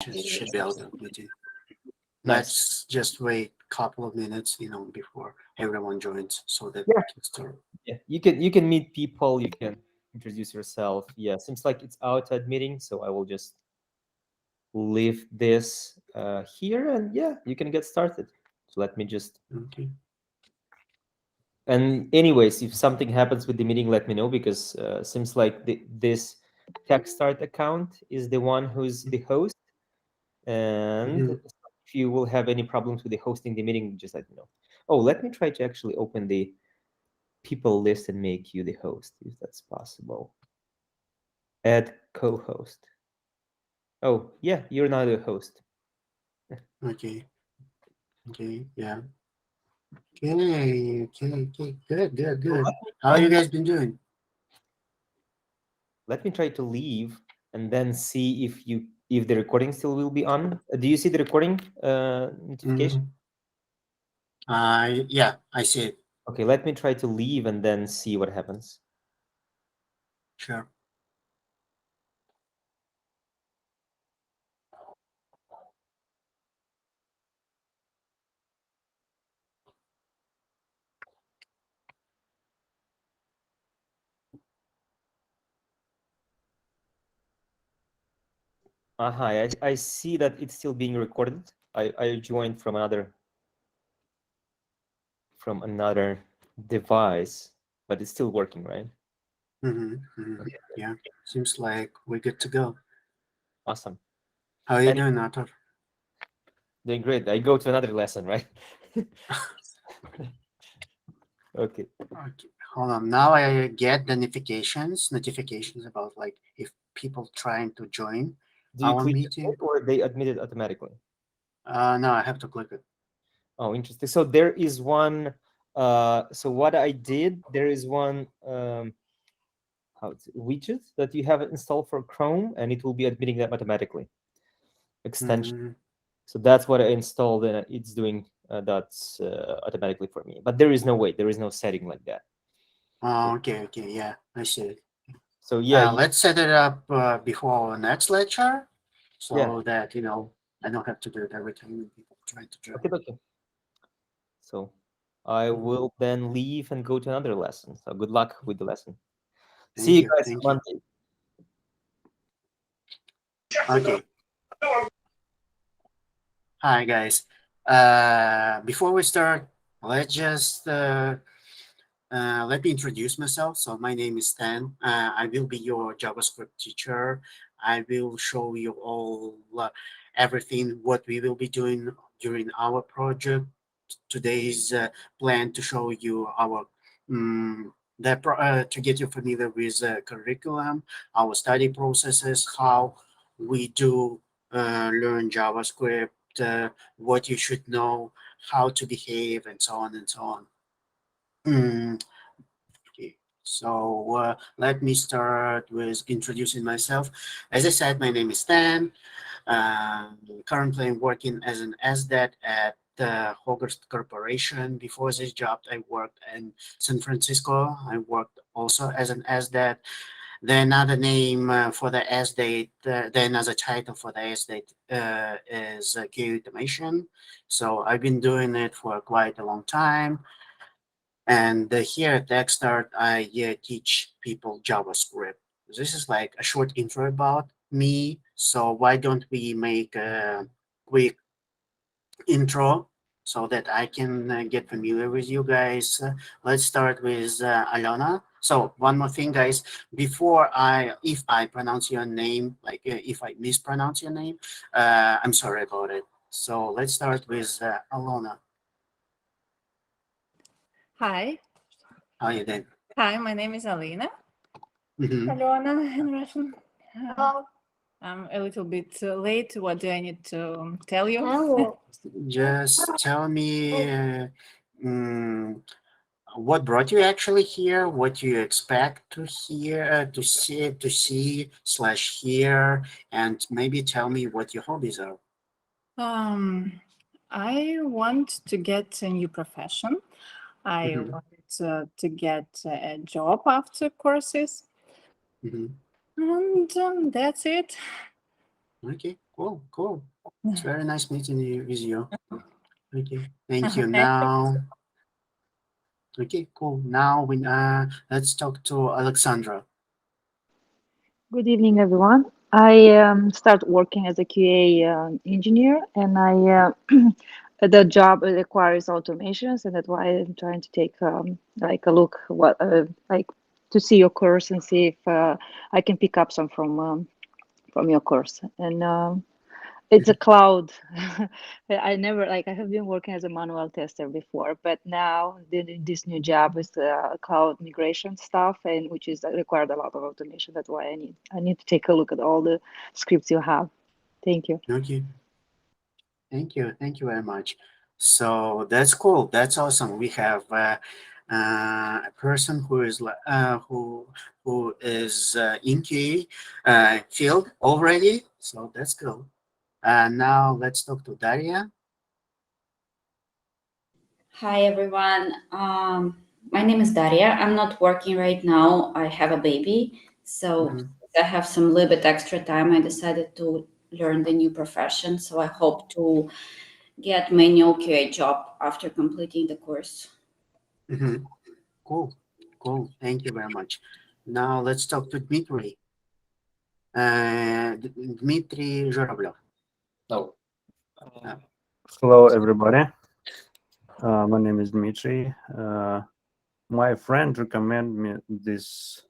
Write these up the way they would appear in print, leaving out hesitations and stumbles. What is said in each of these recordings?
should be out of meeting. Nice. Let's just wait a couple of minutes, before everyone joins, so that Yeah. we can start. Yeah, you can meet people, you can introduce yourself. Yeah, seems like it's outside meeting, so I will just leave this here, and yeah, you can get started. So let me just. Okay. And anyways, if something happens with the meeting, let me know, because seems like this TechStart account is the one who's the host. And if you will have any problems with the hosting the meeting, just let me know. Oh, let me try to actually open the people list and make you the host, if that's possible. Add co-host. Oh, yeah, you're now the host. Okay. Okay. Yeah. Okay. Good. How you guys been doing? Let me try to leave and then see if the recording still will be on. Do you see the recording notification? Yeah, I see it. Okay, let me try to leave and then see what happens. Sure. I see that it's still being recorded. I joined from another device, but it's still working, right? Okay. Yeah. Seems like we're good to go. Awesome. How are you doing, Arthur? Doing great. I go to another lesson, right? Okay. Okay. Hold on. Now I get the notifications about like if people trying to join Do you our click meeting. it or they admit it automatically? No, I have to click it. Oh, interesting. So there is one. So what I did, there is one widget that you have installed for Chrome, and it will be admitting them automatically. Extension. So that's what I installed, and it's doing that's automatically for me. But there is no way. There is no setting like that. Oh, okay. Yeah, I see it. So yeah, Let's set it up before our next lecture, so yeah. that I don't have to do it every time when people try to join. Okay. So I will then leave and go to another lesson. So good luck with the lesson. See you guys on Monday. Okay. Hi guys. Before we start, let's just let me introduce myself. So my name is Stan. I will be your JavaScript teacher. I will show you all everything what we will be doing during our project. Today's plan to show you our to get you familiar with curriculum, our study processes, how we do learn JavaScript, what you should know, how to behave, and so on and so on. Okay, so let me start with introducing myself. As I said, my name is Stan. Currently, I'm working as an SDET at the Hogarth Corporation. Before this job, I worked in San Francisco. I worked also as an SDET. The another name for the SDET, the another title for the SDET is QA automation. So I've been doing it for quite a long time. And here at TechStart, I teach people JavaScript. This is like a short intro about me. So why don't we make a quick intro so that I can get familiar with you guys. Let's start with Alona. So one more thing, guys, if I pronounce your name, like if I mispronounce your name, I'm sorry about it. So let's start with Alona. Hi. How are you doing? Hi, my name is Alina. Alona in Russian. I'm a little bit late. What do I need to tell you? Just tell me what brought you actually here, what you expect to hear, to see/hear, and maybe tell me what your hobbies are. I want to get a new profession. I want to get a job after courses. And that's it. Okay, Cool. It's very nice meeting you with you. Okay, thank you. Nice to Now, okay, cool. Now let's talk to Alexandra. Good evening, everyone. I start working as a QA engineer, and I the job requires automations, and that's why I'm trying to take like a look like to see your course and see if I can pick up some from your course. And it's a cloud. I have been working as a manual tester before, but now this new job is cloud migration stuff, and which is required a lot of automation. That's why I need to take a look at all the scripts you have. Thank you. Okay, thank you very much. So that's cool. That's awesome. We have a person who is who is in QA field already. So that's cool. Now let's talk to Daria. Hi everyone. My name is Daria. I'm not working right now. I have a baby, so I have some little bit extra time. I decided to learn the new profession, so I hope to get my new QA job after completing the course. Cool. Thank you very much. Now let's talk to Dmitry. Dmitry Zhoroblov. No. Hello, everybody. My name is Dmitry. My friend recommended me this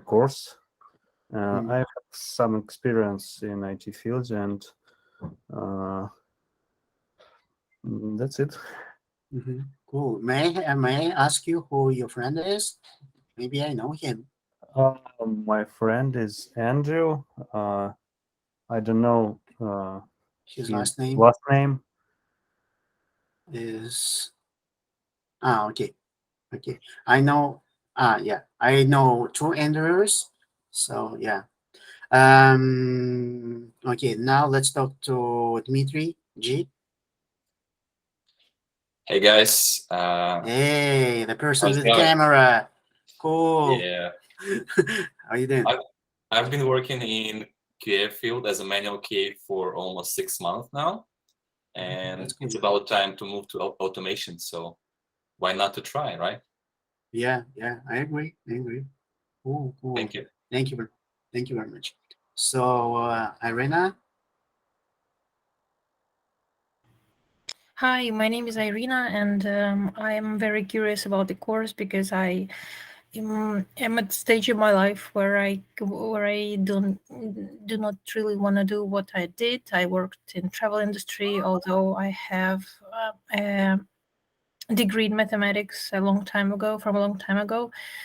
course. I have some experience in IT fields, and that's it. Cool. May I ask you who your friend is? Maybe I know him. My friend is Andrew. I don't know His last name is okay. I know yeah, I know two Andrews. So yeah. Okay, now let's talk to Dmitry G. Hey guys. Hey, the person how's with it the going? camera. Cool. Yeah. How you doing? I've been working in QA field as a manual QA for almost 6 months now, and it's about time to move to automation. So why not to try, right? Yeah, I agree. Cool. Thank you. Thank you very much. So, Irina. Hi, my name is Irina, and I am very curious about the course because I am at the stage in my life where I do not really want to do what I did. I worked in travel industry, although I have a degree in mathematics from a long time ago.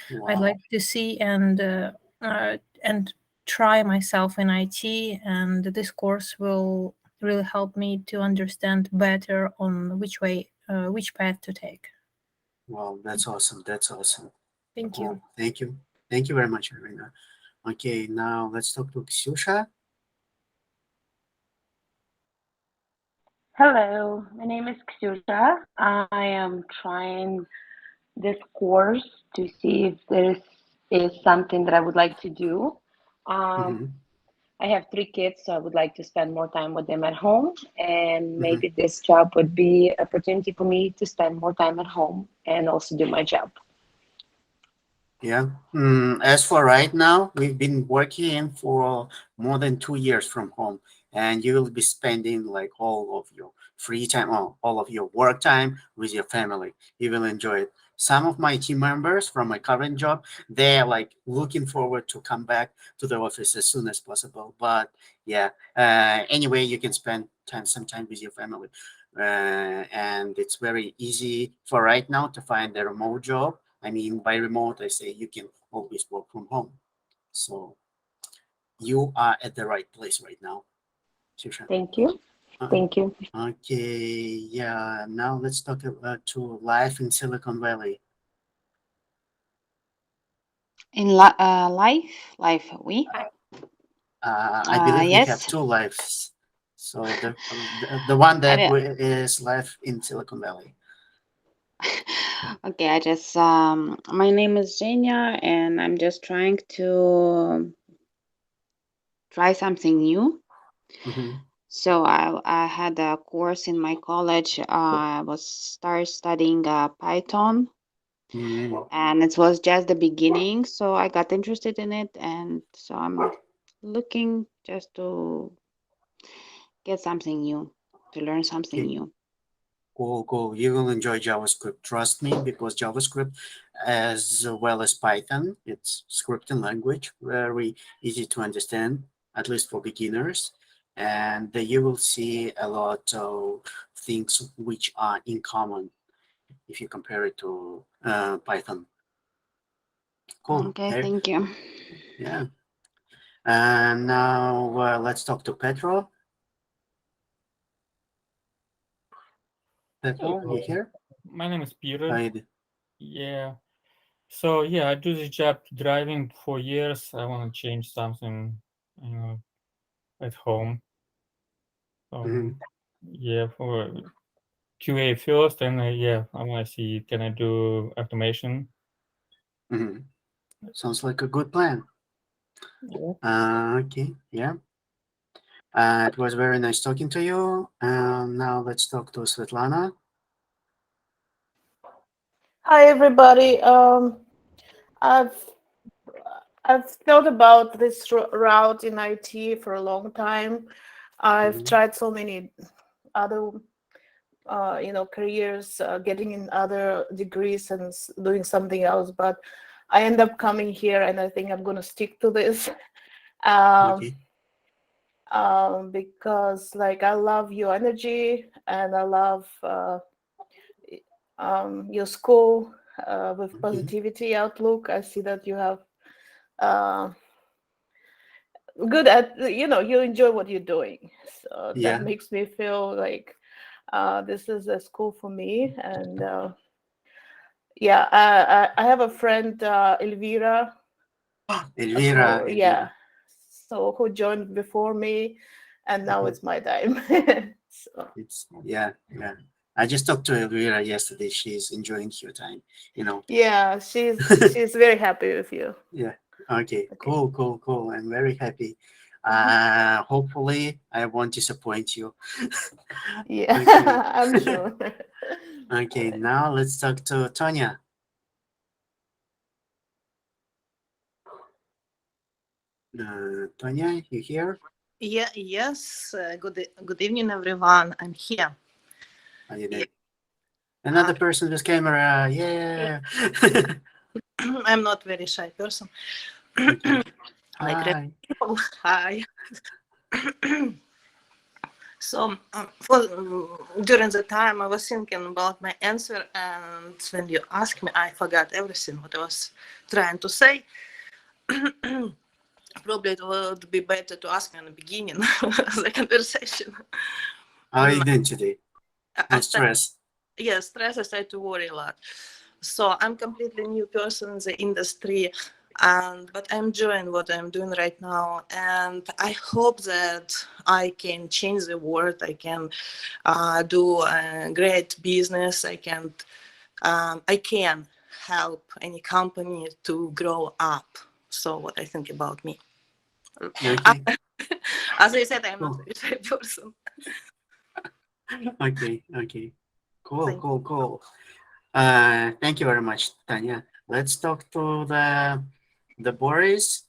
Wow. I'd like to see and try myself in IT, and this course will really help me to understand better on which path to take. Wow, that's awesome. Thank you. Thank you very much, Irina. Okay, now let's talk to Ksyusha. Hello, my name is Ksyusha. I am trying this course to see if there is something that I would like to do. I have 3 kids, so I would like to spend more time with them at home, and maybe this job would be an opportunity for me to spend more time at home and also do my job. Yeah. As for right now, we've been working for more than 2 years from home, and you will be spending like all of your free time, all of your work time with your family. You will enjoy it. Some of my team members from my current job, they're like looking forward to come back to the office as soon as possible. But yeah, anyway, you can spend some time with your family, and it's very easy for right now to find a remote job. I mean, by remote, I say you can always work from home. So you are at the right place right now, Ksyusha. Thank you. Thank you. Okay, yeah. Now let's talk about to life in Silicon Valley. In life, we? I believe we Yes. have 2 lives. So the one that is life in Silicon Valley. Okay, I just my name is Zenia, and I'm just trying to try something new. Mhm. So I had a course in my college. I was start studying Python, Mhm. and it was just the beginning. So I got interested in it, and so I'm looking just to get something new, to learn something Okay. new. Cool, cool. You will enjoy JavaScript. Trust me, because JavaScript, as well as Python, it's scripting language, very easy to understand, at least for beginners. And you will see a lot of things which are in common if you compare it to Python. Cool. Okay, thank you. Yeah. And now let's talk to Petro. Petro, you here? My name is Peter. How you do- Yeah. So yeah, I do this job driving for years. I want to change something, at home. Mhm. Yeah, for QA first, and yeah, I want to see can I do automation. Mhm. Sounds like a good plan. Yeah. Okay, yeah. It was very nice talking to you. Now let's talk to Svetlana. Hi everybody. I've I've thought about this route in IT for a long time. I've Mhm. tried so many other careers, getting in other degrees and doing something else, but I end up coming here, and I think I'm going to stick to this. Okay. Because like I love your energy, and I love your school with positivity outlook. I see that you have good at, you enjoy what you're doing. So that Yeah. makes me feel like this is a school for me. And yeah, I have a friend, Elvira. Elvira. Who, Elvira. yeah, so who joined before me, and now it's my time. So. It's yeah. I just talked to Elvira yesterday. She's enjoying her time. Yeah, she's very happy with you. Yeah. Okay. Cool. I'm very happy. Mm-hmm. Hopefully, I won't disappoint you. Yeah, Okay. I'm sure. Okay. Now let's talk to Tonya. Tonya, you here? Yeah, yes. Good evening, everyone. I'm here. How you doing? Another person with camera. Yeah. I'm not very shy person. Okay. Like Hi. people. Hi. So during the time I was thinking about my answer, and when you asked me, I forgot everything what I was trying to say. Probably it would be better to ask me in the beginning of the conversation. How are you doing today? No stress. Yes, stress. I start to worry a lot. So I'm completely new person in the industry, but I'm enjoying what I'm doing right now, and I hope that I can change the world. I can do a great business. I can help any company to grow up. So what I think about me. Okay. As I said, I'm not Cool. a very shy person. Okay. Cool. Thank you very much, Tanya. Let's talk to the Boris.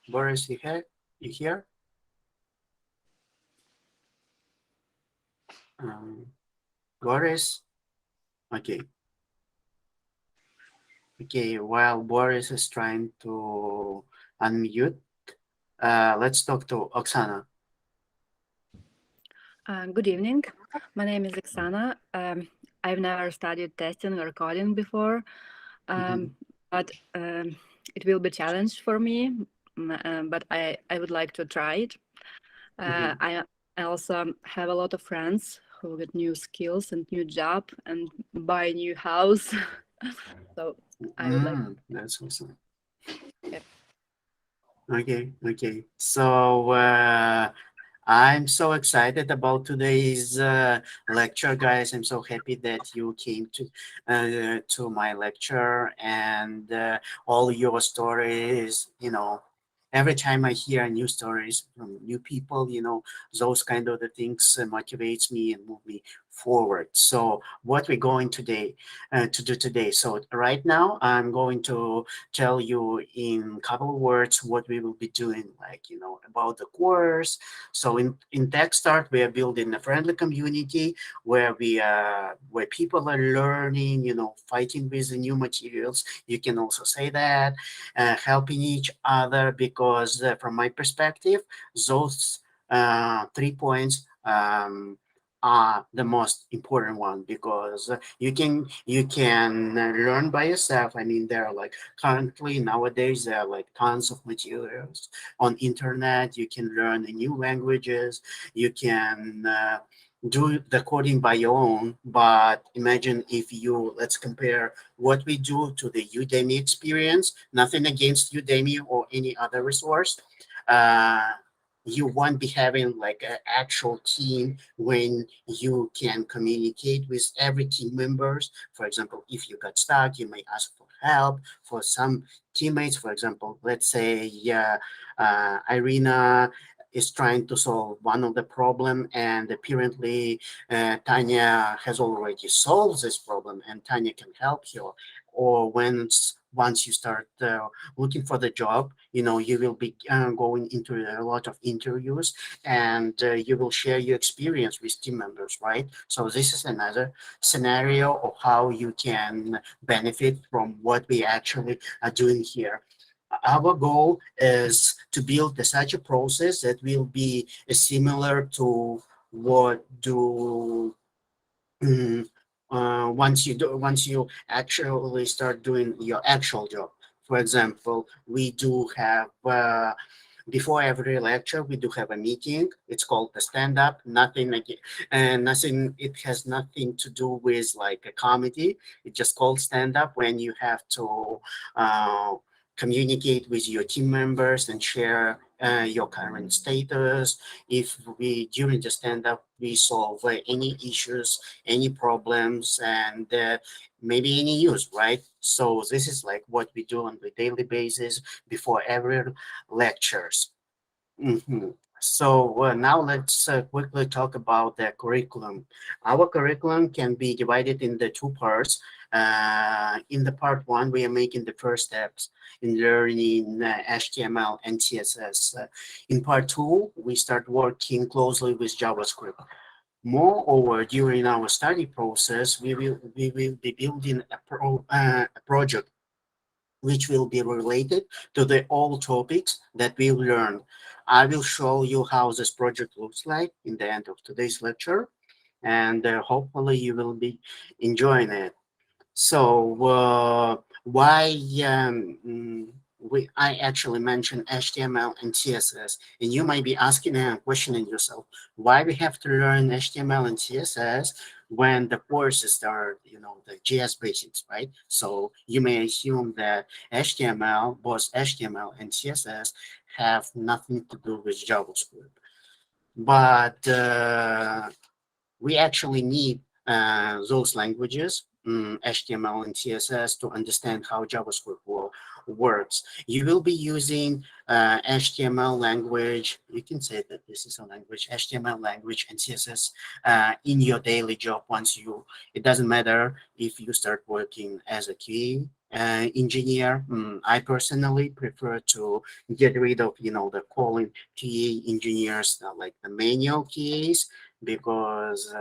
Boris, you here? Boris. Okay. While Boris is trying to unmute, let's talk to Oksana. Good evening. My name is Oksana. I've never studied testing or coding before, but it will be a challenge for me. But I would like to try it. I also have a lot of friends who get new skills and new job and buy a new house. So I would like. That's awesome. Yep. Okay. So I'm so excited about today's lecture, guys. I'm so happy that you came to my lecture, and all your stories, every time I hear new stories from new people, those kind of the things motivates me and move me forward. So what we're going to do today. So right now I'm going to tell you in a couple of words what we will be doing, like, about the course. So in TechStart, we are building a friendly community where where people are learning, fighting with the new materials. You can also say that, helping each other, because from my perspective, those 3 points are the most important one, because you can learn by yourself. I mean, there are like currently nowadays there are like tons of materials on internet. You can learn new languages. You can do the coding by your own. But imagine if let's compare what we do to the Udemy experience. Nothing against Udemy or any other resource. Uh, you won't be having like an actual team when you can communicate with every team members. For example, if you got stuck, you may ask for help for some teammates. For example, let's say, Irina is trying to solve one of the problem, and apparently Tanya has already solved this problem, and Tanya can help you. Or once you start looking for the job, you will be going into a lot of interviews, and you will share your experience with team members, right? So this is another scenario of how you can benefit from what we actually are doing here. Our goal is to build such a process that will be similar to what do once you actually start doing your actual job. For example, we do have before every lecture we do have a meeting. It's called the stand up. Nothing like and nothing. It has nothing to do with like a comedy. It's just called stand up, when you have to uh, communicate with your team members and share your current status. If we during the stand up we solve any issues, any problems, and maybe any news, right? So this is like what we do on the daily basis before every lectures. Mhm. So now let's quickly talk about the curriculum. Our curriculum can be divided into two parts. In the part one, we are making the first steps in learning HTML and CSS. In part two, we start working closely with JavaScript. Moreover, during our study process, we will be building a project which will be related to the all topics that we learned. I will show you how this project looks like in the end of today's lecture, and hopefully you will be enjoying it. So why I actually mentioned HTML and CSS, and you might be asking and questioning yourself why we have to learn HTML and CSS when the courses start, the JS basics, right? So you may assume that both HTML and CSS have nothing to do with JavaScript, but we actually need those languages, HTML and CSS, to understand how JavaScript works. You will be using HTML language. You can say that this is a language, HTML language and CSS in your daily job. It doesn't matter if you start working as a QA engineer. I personally prefer to get rid of, the calling QA engineers like the manual QAs, because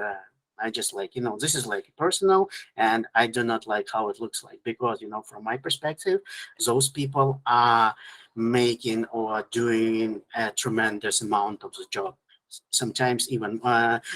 I just like, this is like personal, and I do not like how it looks like, because, from my perspective, those people are making or doing a tremendous amount of the job, sometimes even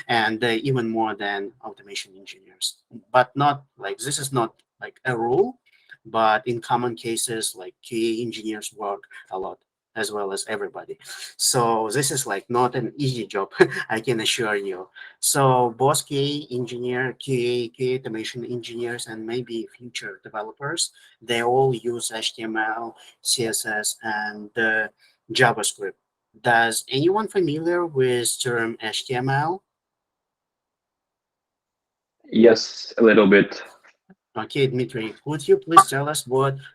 even more than automation engineers. But not like, this is not like a rule, but in common cases, like QA engineers work a lot as well as everybody. So this is like not an easy job, I can assure you. So both QA engineer, QA automation engineers, and maybe future developers, they all use HTML, CSS, and JavaScript. Does anyone familiar with term HTML? Yes, a little bit. Okay, Dmitry, would you please tell us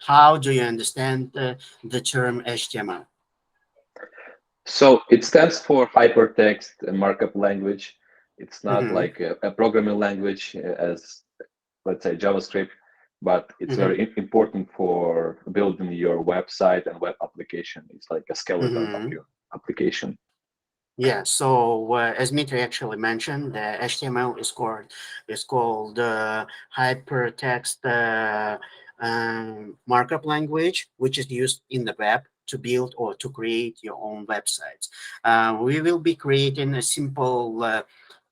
how do you understand the term HTML? So it stands for hypertext markup language. It's not like a programming language as, let's say, JavaScript, but it's very important for building your website and web application. It's like a skeleton of your application. Yeah, so as Dmitry actually mentioned, the HTML is called hypertext markup language, which is used in the web to build or to create your own websites. We will be creating a simple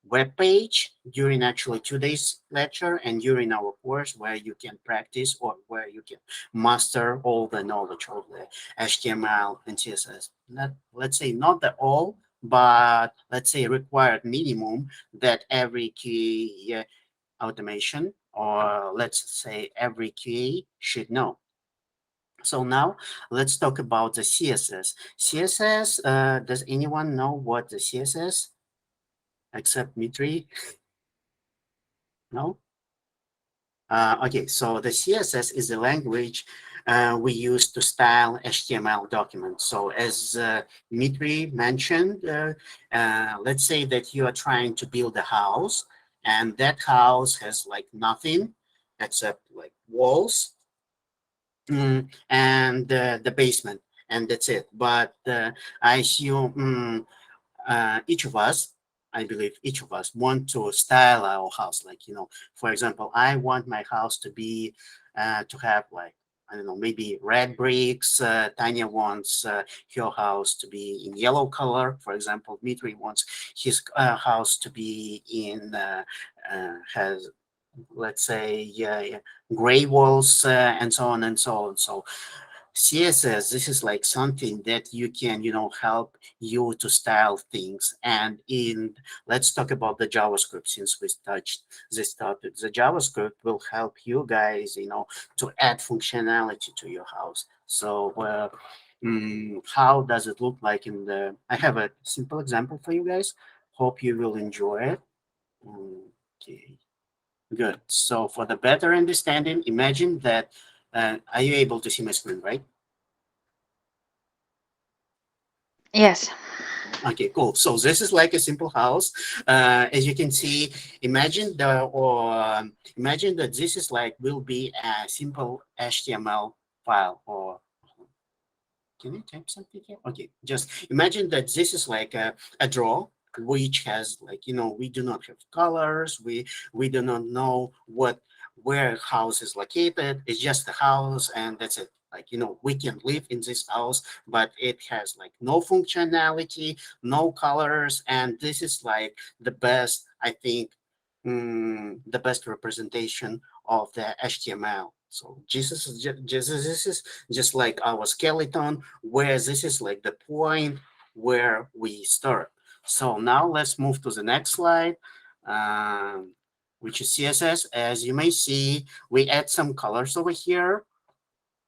web page during actually 2 days lecture and during our course where you can practice or where you can master all the knowledge of the HTML and CSS. Not, let's say not the all, but let's say required minimum that every QA automation or let's say every QA should know. So now let's talk about the CSS. CSS, does anyone know what the CSS except Mitri? No? Okay, so the CSS is the language we use to style HTML documents. So as Dmitry mentioned, let's say that you are trying to build a house and that house has like nothing except like walls and the basement, and that's it. But I assume each of us, I believe each of us want to style our house. Like, you know, for example, I want my house to be, to have like, I don't know, maybe red bricks. Tanya wants her house to be in yellow color. For example, Dmitry wants his house to be in, has, let's say, gray walls and so on and so on. So CSS, this is like something that you can, you know, help you to style things. And let's talk about the JavaScript since we touched this topic. The JavaScript will help you guys, you know, to add functionality to your house. So how does it look like I have a simple example for you guys. Hope you will enjoy it. Okay. Good. So for the better understanding, imagine that, are you able to see my screen, right? Yes. Okay, cool. So this is like a simple house. As you can see, imagine imagine that this is like will be a simple HTML file or can you type something here? Okay, just imagine that this is like a draw which has like, you know, we do not have colors. We do not know where house is located. It's just a house and that's it. Like, you know, we can live in this house, but it has like no functionality, no colors. And this is like the best, I think, the best representation of the HTML. So this is just like our skeleton, where this is like the point where we start. So now let's move to the next slide, which is CSS. As you may see, we add some colors over here.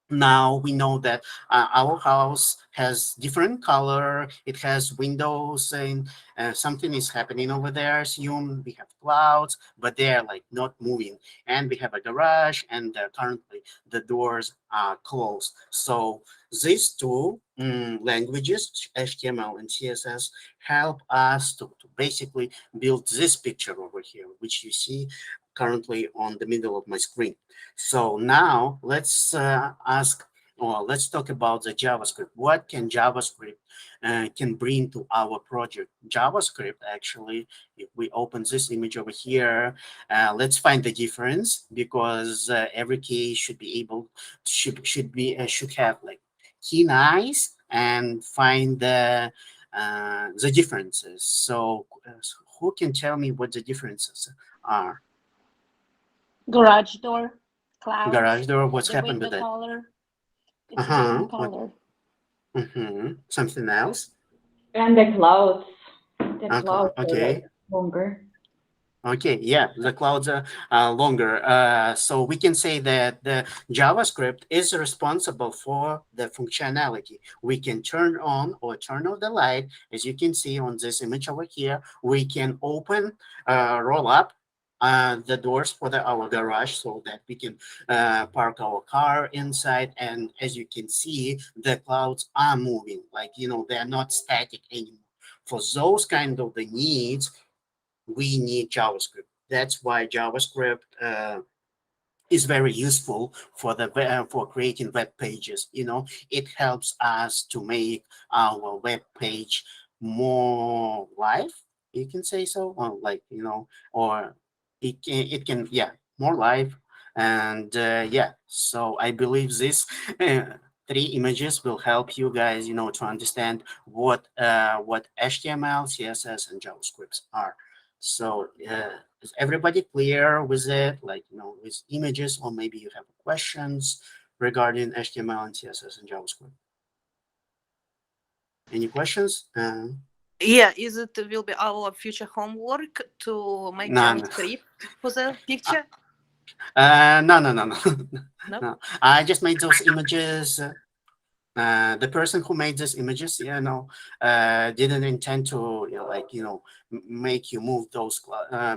Now we know that our house has different color. It has windows and something is happening over there. Assume we have clouds, but they're like not moving. And we have a garage and currently the doors are closed. So these two languages, HTML and CSS, help us to basically build this picture over here, which you see currently on the middle of my screen. So now let's let's talk about the JavaScript. What can JavaScript can bring to our project? JavaScript, actually, if we open this image over here, let's find the difference because every key should be able should have like keen eyes and find the differences. So who can tell me what the differences are? Garage door, clouds, Garage door, what's the happened window with it? color. It's a different color. Something else? And the clouds. The Okay, clouds are okay. like longer. Okay, yeah, the clouds are longer. So we can say that the JavaScript is responsible for the functionality. We can turn on or turn off the light. As you can see on this image over here, we can open, roll up the doors for our garage so that we can park our car inside. And as you can see, the clouds are moving, like, they're not static anymore. For those kind of the needs, we need JavaScript. That's why JavaScript is very useful for for creating web pages. It helps us to make our web page more live, you can say so, or like, or it can, yeah, more live. And yeah, so I believe this three images will help you guys, to understand what HTML, CSS, and JavaScript are. So is everybody clear with it, like, with images, or maybe you have questions regarding HTML and CSS and JavaScript? Any questions? Yeah, is it will be our future homework to make JavaScript for the picture? No. Nope. No. I just made those images. The person who made these images, didn't intend to, make you move those,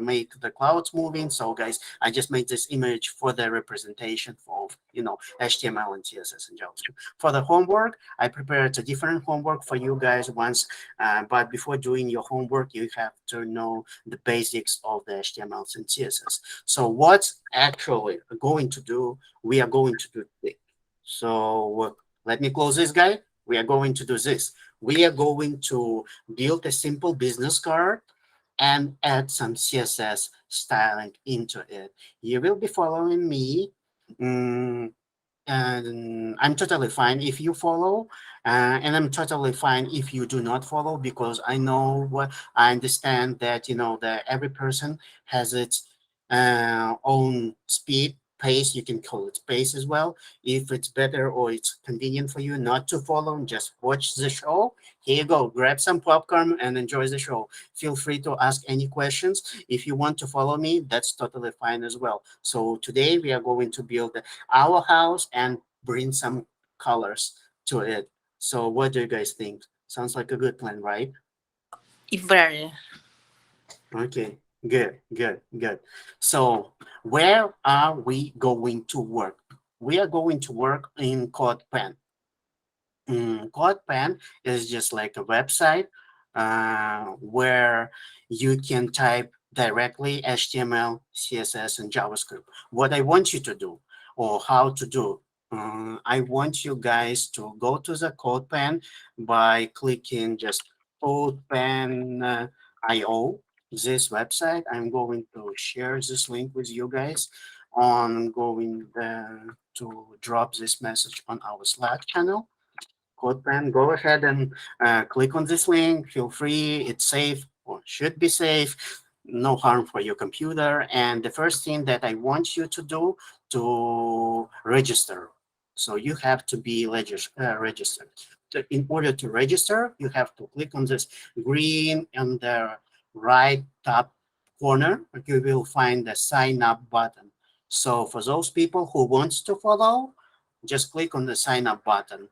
make the clouds moving. So, guys, I just made this image for the representation of, HTML and CSS and JavaScript. For the homework, I prepared a different homework for you guys once. But before doing your homework, you have to know the basics of the HTML and CSS. So, what's actually going to do? We are going to do this. So. Let me close this guy. We are going to do this. We are going to build a simple business card and add some CSS styling into it. You will be following me. And I'm totally fine if you follow, and I'm totally fine if you do not follow, because I understand that, that every person has its own speed, pace. You can call it pace as well. If it's better or it's convenient for you not to follow and just watch the show, here you go. Grab some popcorn and enjoy the show. Feel free to ask any questions. If you want to follow me, that's totally fine as well. So today we are going to build our house and bring some colors to it. So what do you guys think? Sounds like a good plan, right? Very. Okay, good. So where are we going to work? We are going to work in Codepen. Codepen is just like a website where you can type directly HTML, CSS, and JavaScript. What I want you to do, or how to do, I want you guys to go to the Codepen by clicking just Codepen.io, this website. I'm going to share this link with you guys. I'm going to drop this message on our Slack channel. Codepen, go ahead and click on this link. Feel free. It's safe, or should be safe. No harm for your computer. And the first thing that I want you to do, to register. So you have to be registered. In order to register, you have to click on this green on the right top corner. You will find the sign up button. So for those people who wants to follow, just click on the sign up button.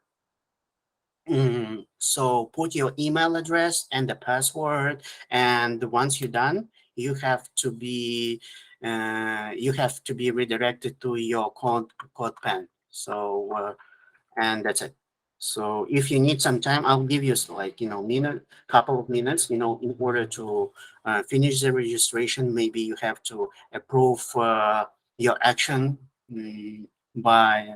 So put your email address and the password, and once you're done, you have to be redirected to your Codepen. So and that's it. So if you need some time, I'll give you couple of minutes, in order to finish the registration. Maybe you have to approve your action by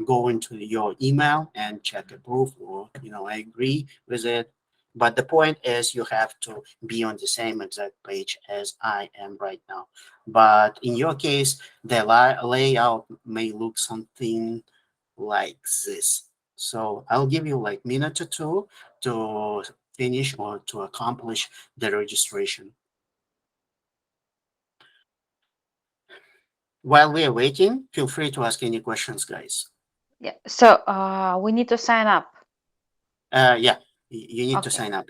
go into your email and check approve, or I agree with it. But the point is, you have to be on the same exact page as I am right now. But in your case, the layout may look something like this. So I'll give you like minute or two to finish or to accomplish the registration. While we are waiting, feel free to ask any questions, guys. Yeah. So we need to sign up. Yeah, you need to Okay. sign up,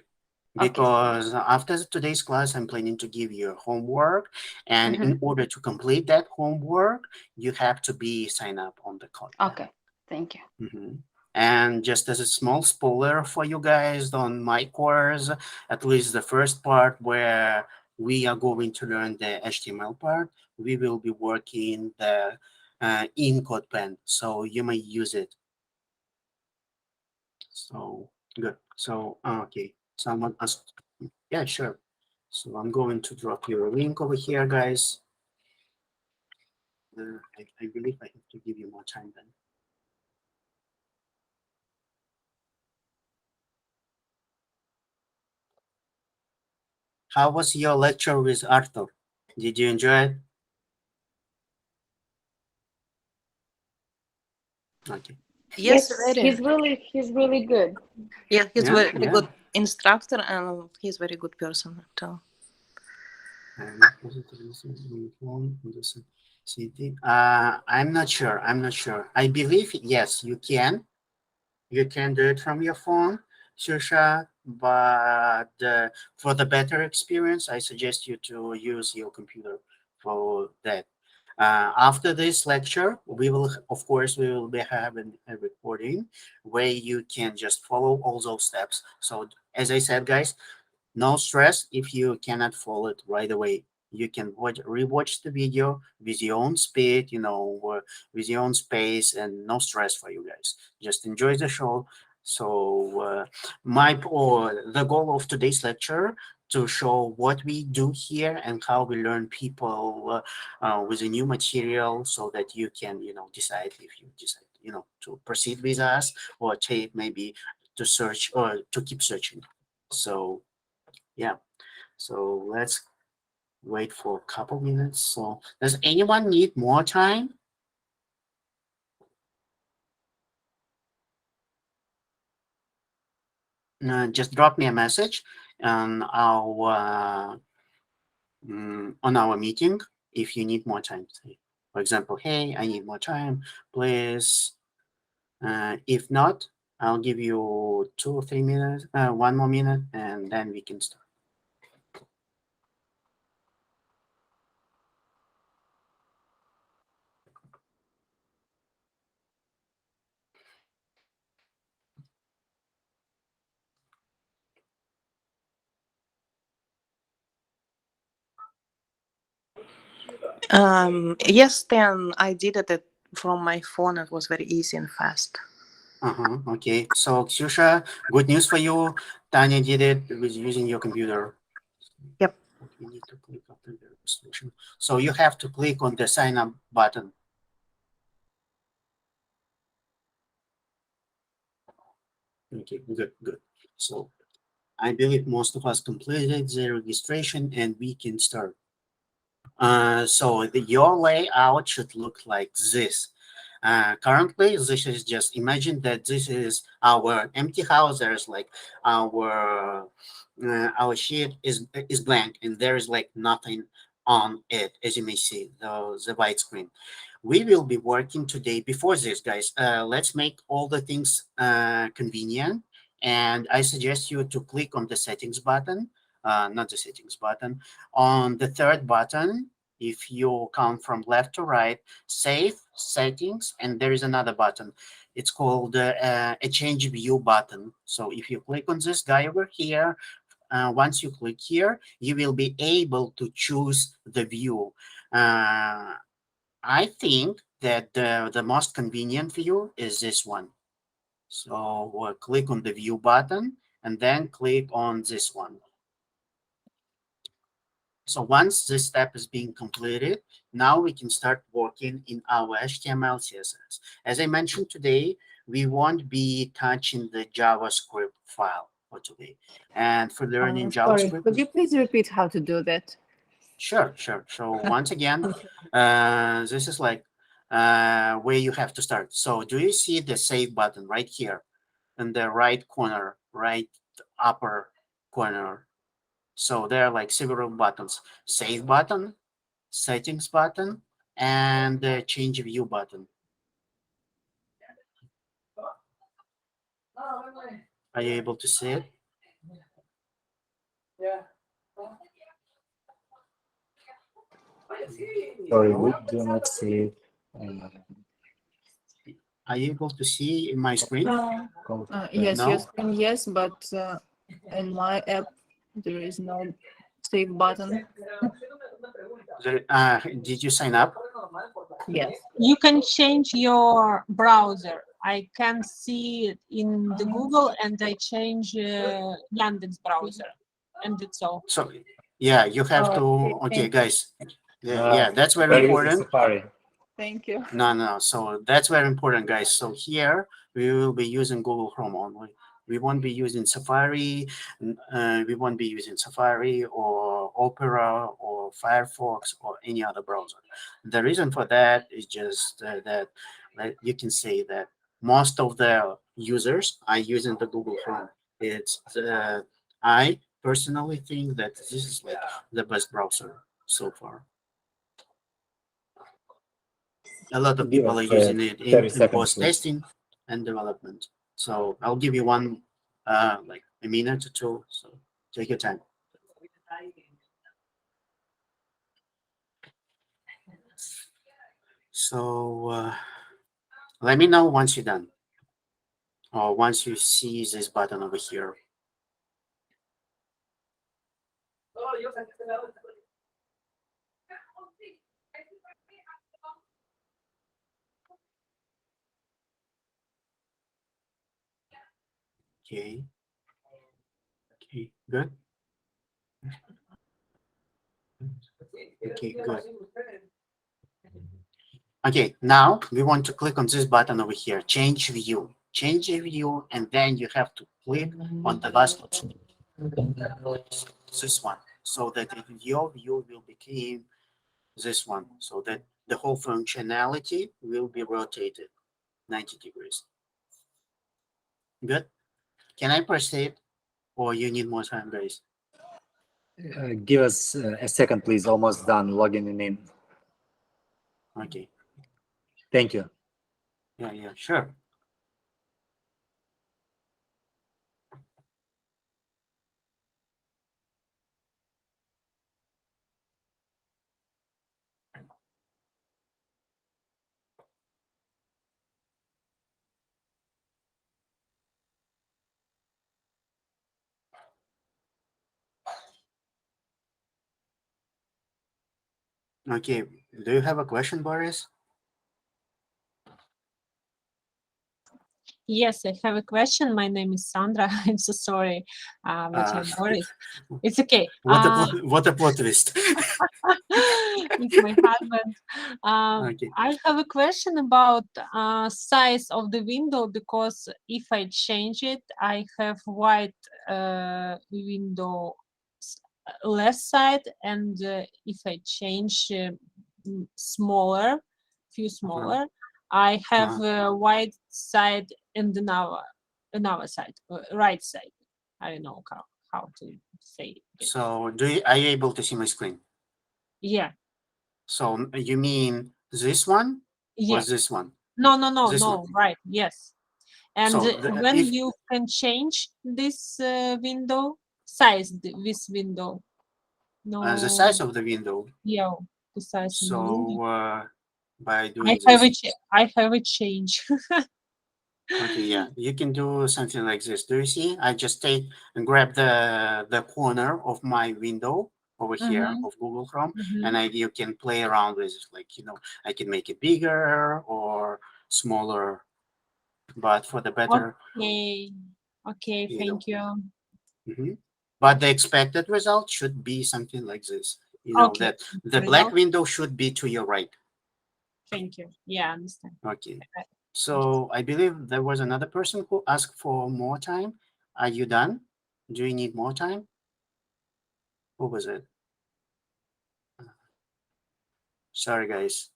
Okay. because after today's class, I'm planning to give you homework. And in order to complete that homework, you have to be signed up on the code. Okay. Thank you. And just as a small spoiler for you guys on my course, at least the first part where we are going to learn the HTML part. We will be working the in Codepen, so you may use it. So good. So okay, someone asked. Yeah, sure. So I'm going to drop you a link over here, guys. I believe I have to give you more time then. How was your lecture with Arthur? Did you enjoy it? Okay. Yes, he's really good. Yeah, he's Yeah, very yeah. good instructor and he's very good person too. I'm not sure. I'm not sure. I believe yes, you can. You can do it from your phone, Shusha. But for the better experience, I suggest you to use your computer for that. After this lecture, we will, of course, we will be having a recording where you can just follow all those steps. So, as I said, guys, no stress if you cannot follow it right away. You can rewatch the video with your own speed, with your own space, and no stress for you guys. Just enjoy the show. So the goal of today's lecture to show what we do here and how we learn people with a new material, so that you can decide if you decide to proceed with us or take maybe to search or to keep searching. So yeah, so let's wait for a couple minutes. So does anyone need more time? Just drop me a message on our meeting if you need more time. For example, hey, I need more time, please. If not, I'll give you 2 or 3 minutes, 1 more minute, and then we can start. Yes, then I did it from my phone. It was very easy and fast. Okay, so Ksyusha, good news for you. Tanya did it with using your computer. Yep. You need to click on the solution. So you have to click on the sign up button. Okay, good. So I believe most of us completed the registration and we can start. So your layout should look like this. Currently, this is just imagine that this is our empty house. There's like our sheet is blank and there is like nothing on it, as you may see the white screen. We will be working today. Before this, guys, let's make all the things convenient. And I suggest you to click on the settings button, not the settings button, on the third button. If you count from left to right, save, settings, and there is another button. It's called a change view button. So if you click on this guy over here, once you click here, you will be able to choose the view. I think that the most convenient view is this one. So click on the view button and then click on this one. So once this step is being completed, now we can start working in our HTML, CSS. As I mentioned today, we won't be touching the JavaScript file for today. And for learning Sorry, JavaScript, could you please repeat how to do that? Sure. So once again, this is like where you have to start. So do you see the save button right here in the right corner, right upper corner? So there are like several buttons: save button, settings button, and the change view button. Are you able to see it? Sorry, we do not see. Are you able to see my screen? Yes, No? your screen, yes, but in my app there is no save button. Did you sign up? Yes. You can change your browser. I can see it in the Google, and I change Yandex browser, and it's all. So yeah, you have to. Okay, guys. Yeah, that's very important. Safari. Thank you. No. So that's very important, guys. So here we will be using Google Chrome only. We won't be using Safari. We won't be using Safari or Opera or Firefox or any other browser. The reason for that is just that like, you can say that most of the users are using the Google Chrome. It's I personally think that this is like the best browser so far. A lot of people are using it in post-testing and development. So I'll give you one, like a minute or two. So take your time. So let me know once you're done, or once you see this button over here. Okay. Okay, good. Okay, good. Okay, now we want to click on this button over here, change view. Change view, and then you have to click on the last option. This one, so that your view will become this one, so that the whole functionality will be rotated 90 degrees. Good. Can I proceed, or you need more time, guys? Give us a second, please. Almost done logging in. Okay. Thank you. Yeah, sure. Okay, do you have a question, Boris? Yes, I have a question. My name is Sandra. I'm so sorry that you're Boris. It's okay. What a plot twist. It's my husband. Okay. I have a question about size of the window, because if I change it, I have white window left side, and if I change smaller, smaller, I have a white side and another side, right side. I don't know how to say it. So are you able to see my screen? Yeah. So you mean this one or this one? No, This one. right, yes. And So when you can change this window size, this window. No. The size of the window. Yeah, the size of the window. So by doing I have a change. Okay, yeah, you can do something like this. Do you see? I just take and grab the corner of my window over here of Google Chrome, and you can play around with it. Like, I can make it bigger or smaller, but for the better. Okay, thank you. But the expected result should be something like this. That the black window should be to your right. Thank you. Yeah, I understand. Okay. So I believe there was another person who asked for more time. Are you done? Do you need more time? Who was it? Sorry, guys.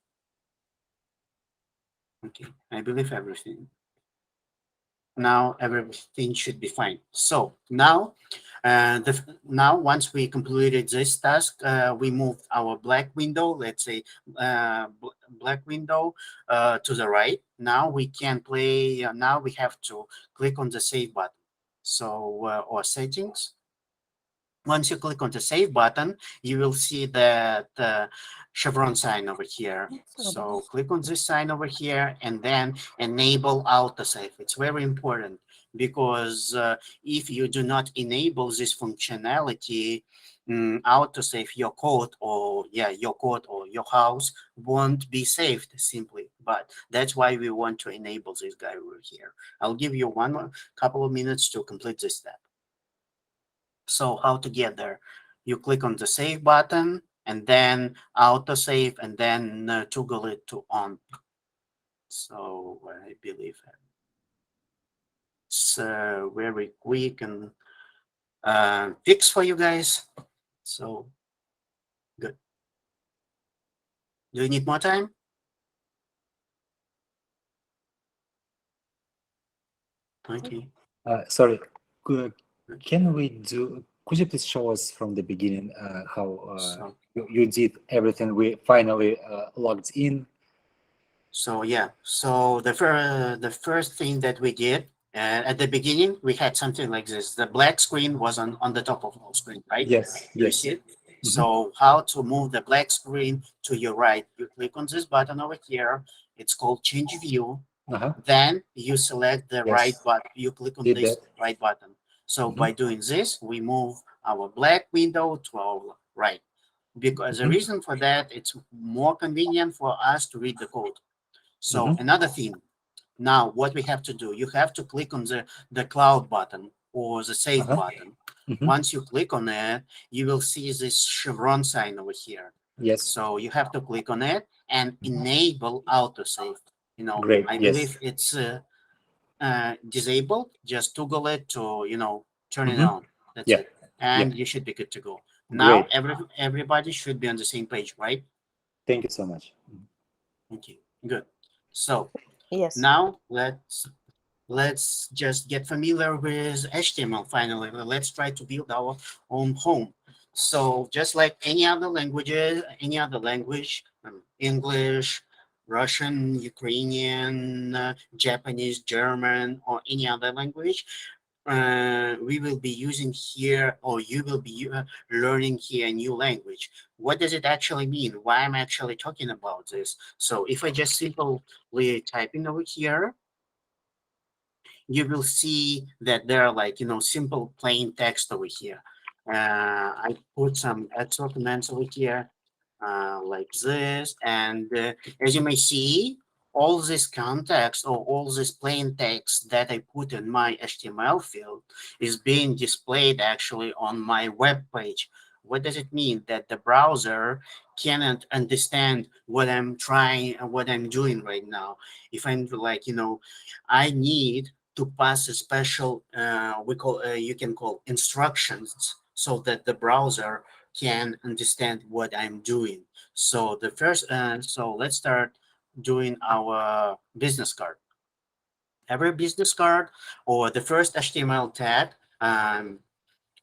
Okay, I believe everything. Now everything should be fine. So now, once we completed this task, we moved our black window, let's say black window to the right. Now we can play. Now we have to click on the save button. So or settings. Once you click on the save button, you will see that chevron sign over here. So click on this sign over here and then enable autosave. It's very important because if you do not enable this functionality, autosave your code or your house won't be saved simply. But that's why we want to enable this guy over here. I'll give you couple of minutes to complete this step. So how to get there? You click on the save button and then autosave and then toggle it to on. So I believe it's very quick and fix for you guys. So good. Do you need more time? Okay. Sorry, could you please show us from the beginning how you did everything? We finally logged in. So yeah, so the first thing that we did at the beginning, we had something like this. The black screen was on the top of our screen, right? Yes, You yes. see it? So how to move the black screen to your right? You click on this button over here. It's called change view. Then you select the right button. You click on this right button. So by doing this, we move our black window to our right. Because the reason for that, it's more convenient for us to read the code. So another thing, now what we have to do, you have to click on the cloud button or the save button. Once you click on it, you will see this chevron sign over here. Yes. So you have to click on it and enable autosave. You know, Great. I believe it's disabled. Just toggle it to, turn it on. That's it. And you should be good to go. Now everybody should be on the same page, right? Thank you so much. Thank you. Good. So yes. Now let's just get familiar with HTML finally. Let's try to build our own home. So just like any other language, English, Russian, Ukrainian, Japanese, German, or any other language, we will be using here, or you will be learning here a new language. What does it actually mean? Why I'm actually talking about this? So if I just simply type in over here, you will see that there are simple plain text over here. I put some extra commands over here like this, and as you may see, all this context or all this plain text that I put in my HTML field is being displayed actually on my web page. What does it mean? That the browser cannot understand what I'm doing right now. If I'm I need to pass a special you can call instructions so that the browser can understand what I'm doing. So so let's start doing our business card. Every business card or the first HTML tag,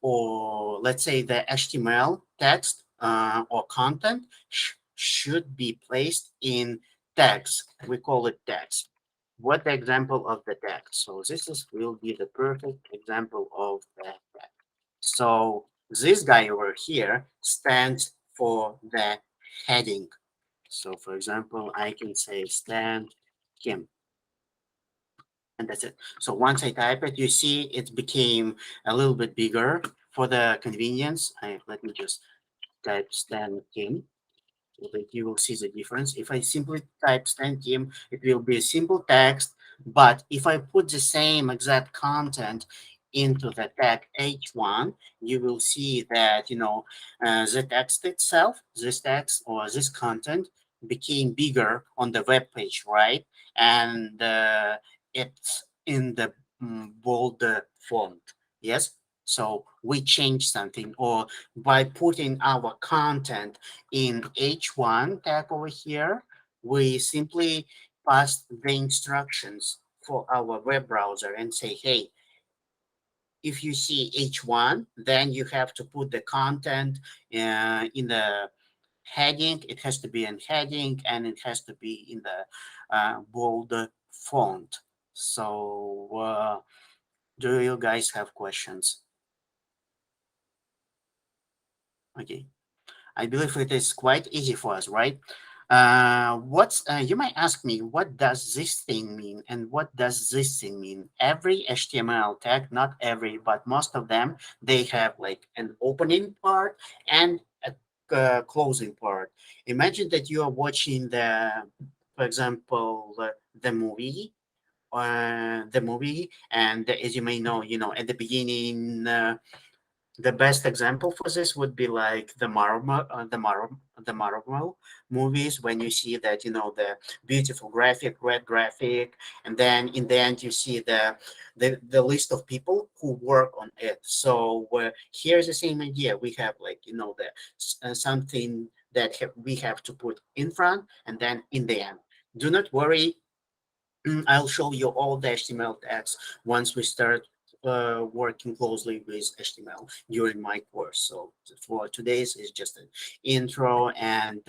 or let's say the HTML text or content should be placed in tags. We call it tags. What the example of the tag? So will be the perfect example of that tag. So this guy over here stands for the heading. So for example, I can say stand Kim. And that's it. So once I type it, you see it became a little bit bigger for the convenience. Let me just type stand Kim. So that you will see the difference. If I simply type stand Kim, it will be a simple text. But if I put the same exact content into the tag H1, you will see that, the text itself, this text or this content became bigger on the web page, right? And it's in the bold font. Yes. So we change something, or by putting our content in H1 tag over here, we simply pass the instructions for our web browser and say, hey, if you see H1, then you have to put the content in the heading. It has to be in heading, and it has to be in the bold font. So do you guys have questions? Okay. I believe it is quite easy for us, right? You might ask me, what does this thing mean and what does this thing mean? Every HTML tag, not every, but most of them, they have like an opening part and a closing part. Imagine that you are watching for example, the movie, and as you may know, at the beginning, the best example for this would be like the Marvel movies, when you see that, the beautiful graphic, red graphic, and then in the end you see the list of people who work on it. So here's the same idea. We have like, something that we have to put in front and then in the end. Do not worry, I'll show you all the HTML tags once we start working closely with HTML during my course. So for today's is just an intro, and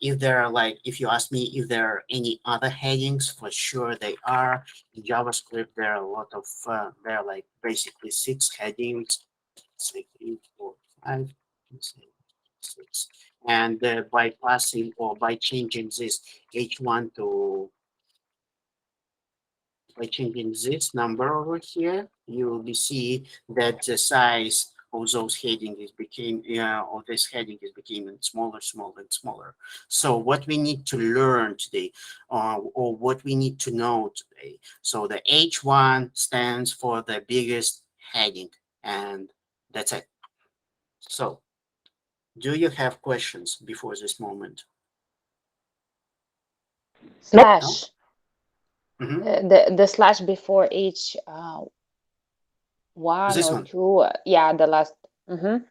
if you ask me if there are any other headings, for sure they are. In JavaScript, there are a lot of, there are like basically 6 headings, 6, 3, 4, 5, 6. And by passing or by changing this H1 to by changing this number over here, you will see that the size of those heading is became of this heading is becoming smaller, smaller, and smaller. So what we need to learn today, or what we need to know today. So the H1 stands for the biggest heading, and that's it. So, do you have questions before this moment? Slash. No? The slash before each one This or one. two. Yeah, the last. It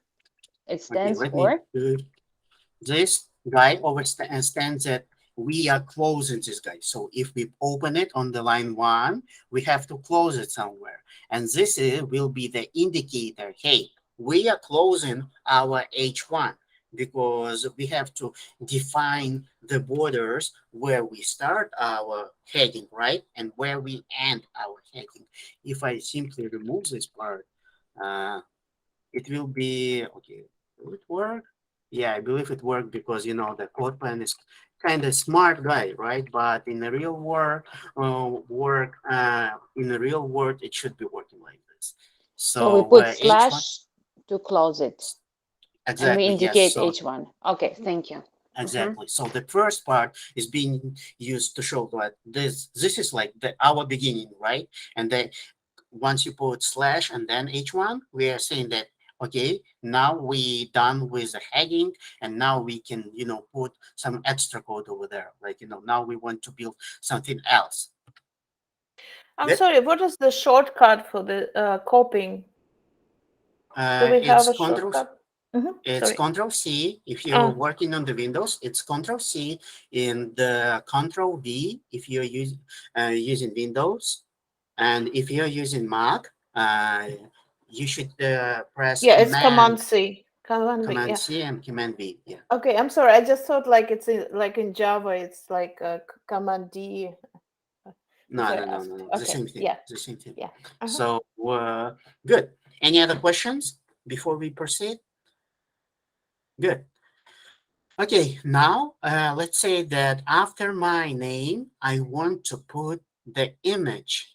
Okay, stands let for. me do this guy stands that we are closing this guy. So if we open it on the line 1, we have to close it somewhere. And this will be the indicator. Hey, we are closing our H1 because we have to define the borders where we start our heading, right? And where we end our heading. If I simply remove this part, it will be, okay, will it work? Yeah, I believe it worked because, the Codepen is kind of smart guy, right? But in the real world, it should be working like this. So we So put H1, slash to close it. And we exactly, yes. indicate So H1. Okay, thank you. exactly. So the first part is being used to show that this is like our beginning, right? And then once you put slash and then H1, we are saying that, okay, now we done with the heading, and now we can, put some extra code over there. Like, now we want to build something else. I'm Good? sorry, what is the shortcut for the copying? Do we have a shortcut? It's Control C. If you're working on the Windows, it's Control C, and the Control V if you're using Windows. And if you're using Mac, you should press It's Command C. Command V, Command yeah. C and Command V. Yeah. Okay, I'm sorry. I just thought like it's like in Java, it's like Command D. No. Okay, The same thing. yeah. The same thing. Yeah. So good. Any other questions before we proceed? Good. Okay, now let's say that after my name, I want to put the image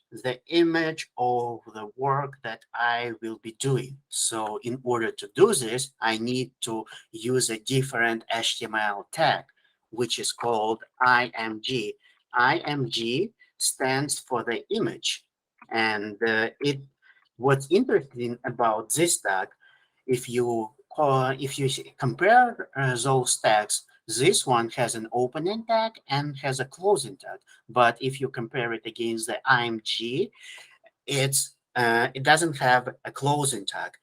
of the work that I will be doing. So in order to do this, I need to use a different HTML tag, which is called img. Img stands for the image. And what's interesting about this tag, if you compare those tags, this one has an opening tag and has a closing tag. But if you compare it against the img, it doesn't have a closing tag.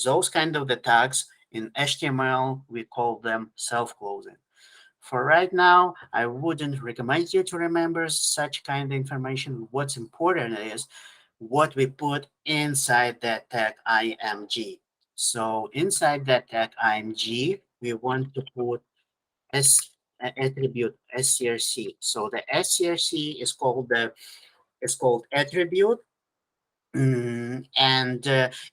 Those kind of the tags in HTML, we call them self-closing. For right now, I wouldn't recommend you to remember such kind of information. What's important is what we put inside that tag img. So inside that tag img, we want to put attribute src. So the src is called attribute And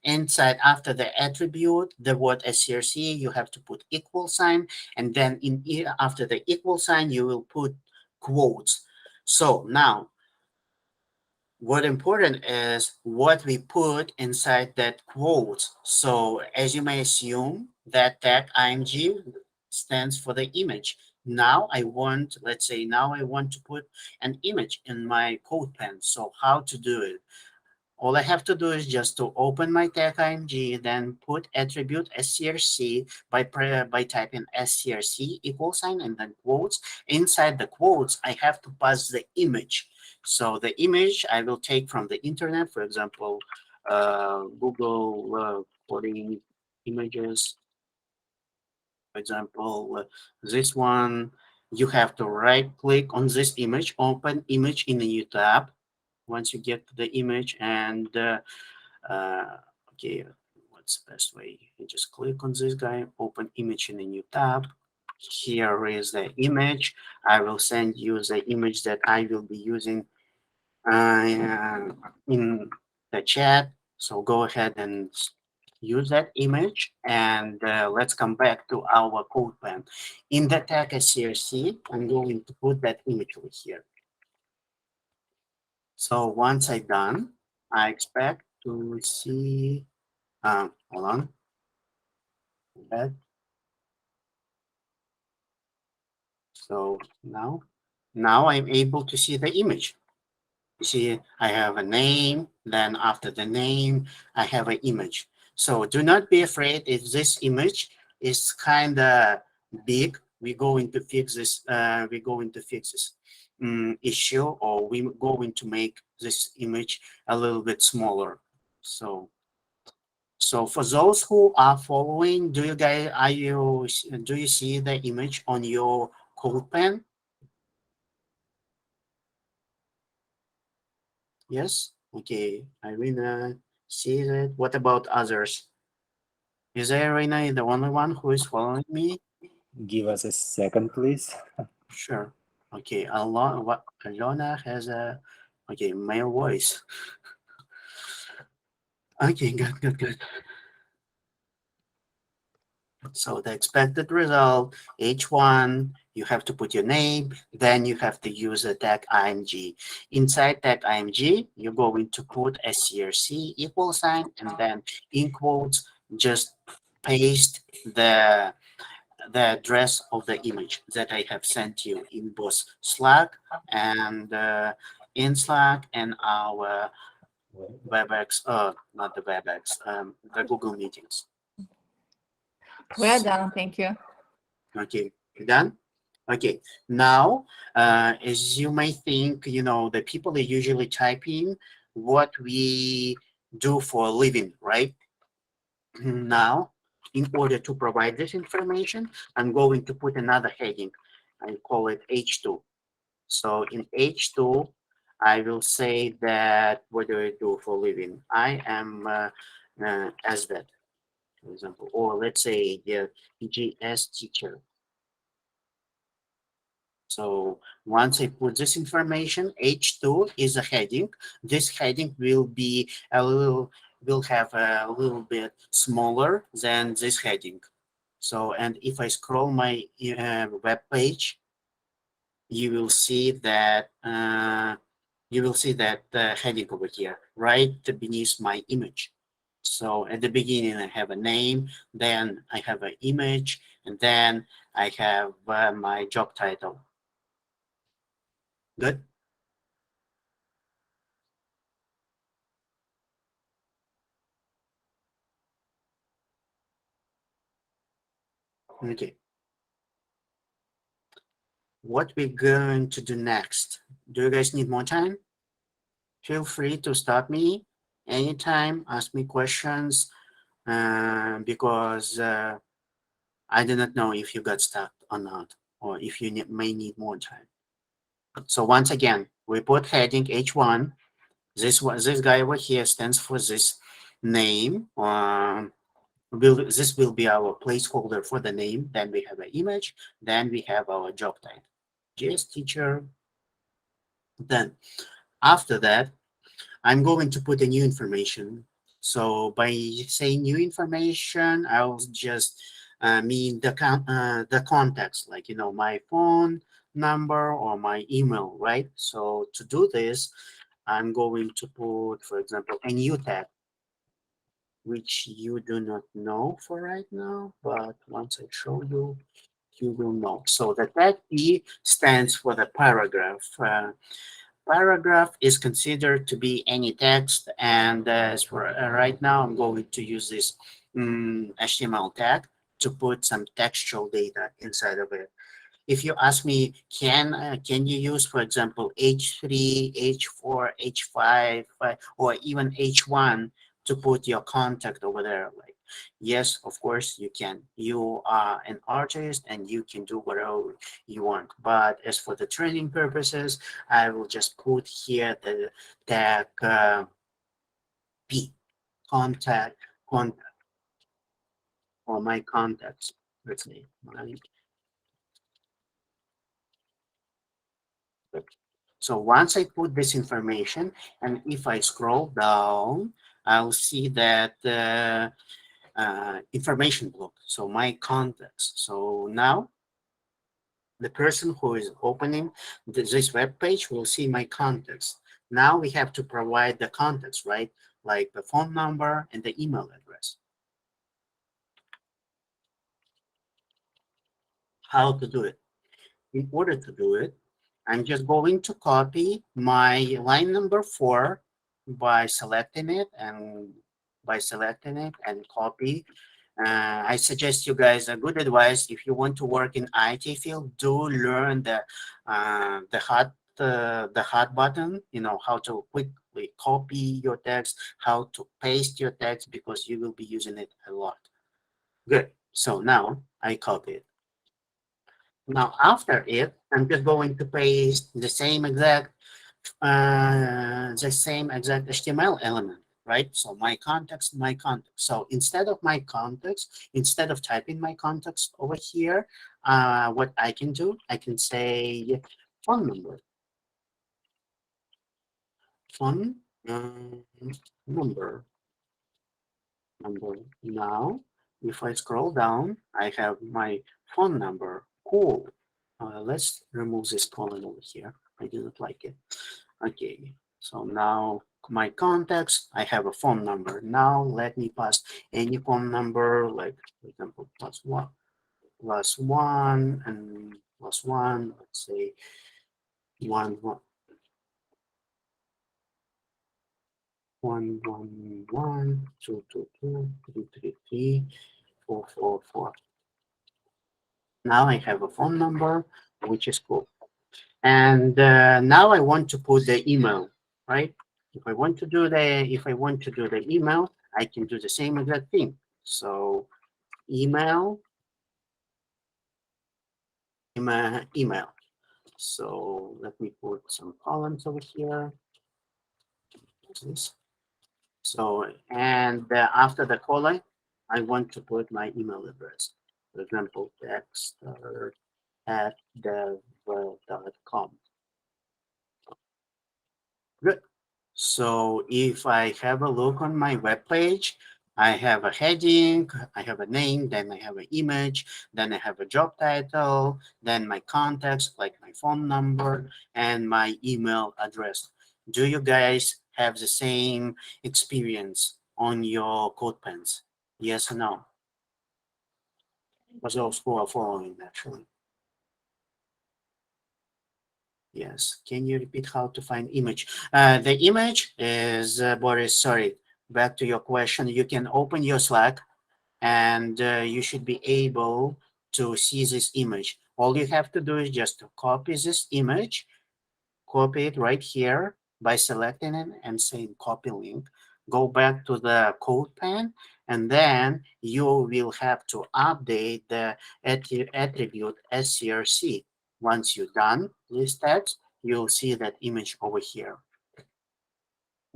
inside, after the attribute, the word src, you have to put equal sign, and then after the equal sign, you will put quotes. So now, what important is what we put inside that quote. So as you may assume, that tag img stands for the image. Now I want, let's say now I want to put an image in my Codepen. So how to do it? All I have to do is just to open my tag img, then put attribute src by typing src equal sign and then quotes. Inside the quotes, I have to pass the image. So the image I will take from the internet, for example, Google coding images. For example, this one, you have to right click on this image, open image in a new tab. Once you get to the image, and okay, what's the best way? You just click on this guy, open image in a new tab. Here is the image. I will send you the image that I will be using in the chat. So go ahead and use that image, and let's come back to our Codepen. In the tag src, I'm going to put that image over here. So once I'm done, I expect to see, hold on, that. So now I'm able to see the image. You see, I have a name, then after the name, I have an image. So do not be afraid if this image is kind of big. We're going to fix this. Issue, or we're going to make this image a little bit smaller. So for those who are following, do you see the image on your Codepen? Yes. Okay, Irina sees it. What about others? Is Irina the only one who is following me? Give us a second, please. Sure. Okay, Alona has a male voice. Okay, good. So the expected result, H1, you have to put your name, then you have to use a tag img. Inside tag img, you're going to put src equal sign, and then in quotes, just paste the address of the image that I have sent you in both Slack and our WebEx, not the WebEx, the Google Meetings. We're done, thank you. Okay, done? Okay, now, as you may think, the people are usually typing what we do for a living, right? Now, in order to provide this information, I'm going to put another heading. I call it H2. So in H2, I will say that what do I do for a living? I am as that, for example, or let's say the GS teacher. So once I put this information, H2 is a heading. This heading will have a little bit smaller than this heading. So, and if I scroll my web page, you will see that heading over here, right beneath my image. So at the beginning, I have a name, then I have an image, and then I have my job title. Good. Okay. What we're going to do next? Do you guys need more time? Feel free to stop me anytime, ask me questions, because I do not know if you got stuck or not, or if you may need more time. So once again, we put heading H1. This guy over here stands for this name. This will be our placeholder for the name. Then we have an image. Then we have our job title, JS teacher. Then after that, I'm going to put a new information. So by saying new information, I'll just mean the context, like, my phone number or my email, right? So to do this, I'm going to put, for example, a new tag, which you do not know for right now, but once I show you, you will know. So the tag P stands for the paragraph. Paragraph is considered to be any text, and as for right now, I'm going to use this HTML tag to put some textual data inside of it. If you ask me, can you use, for example, H3, H4, H5, or even H1 to put your contact over there? Like, yes, of course you can. You are an artist and you can do whatever you want. But as for the training purposes, I will just put here the tag P, contact, or my contacts. Let's say my. So once I put this information, and if I scroll down, I'll see that information block. So my contacts. So now the person who is opening this web page will see my contacts. Now we have to provide the contacts, right? Like the phone number and the email address. How to do it? In order to do it, I'm just going to copy my line number 4 by selecting it and copy. I suggest you guys a good advice. If you want to work in IT field, do learn the hot button, how to quickly copy your text, how to paste your text, because you will be using it a lot. Good. So now I copy it. Now after it, I'm just going to paste the same exact HTML element, right? So my context. So instead of my context, instead of typing my context over here, what I can do, I can say phone number. Phone number. Now, if I scroll down, I have my phone number. Cool. Let's remove this colon over here. I didn't like it. Okay, so now my contacts, I have a phone number. Now let me pass any phone number, like for example, plus one, and plus one, let's say one, one, one, one, one, two, two, two, three, three, three, four, four, four. Now I have a phone number, which is cool. And now I want to put the email, right? If I want to do the email, I can do the same exact thing. So email. So let me put some columns over here. So, and after the colon, I want to put my email address. For example, dev@dev.com. Good. So if I have a look on my web page, I have a heading, I have a name, then I have an image, then I have a job title, then my contacts, like my phone number and my email address. Do you guys have the same experience on your Codepens? Yes or no? For those who are following, actually. Yes. Can you repeat how to find image? The image is, Boris, sorry, back to your question. You can open your Slack and you should be able to see this image. All you have to do is just to copy this image, copy it right here by selecting it and saying copy link. Go back to the Codepen, and then you will have to update the attribute SCRC. Once you're done these steps, you'll see that image over here.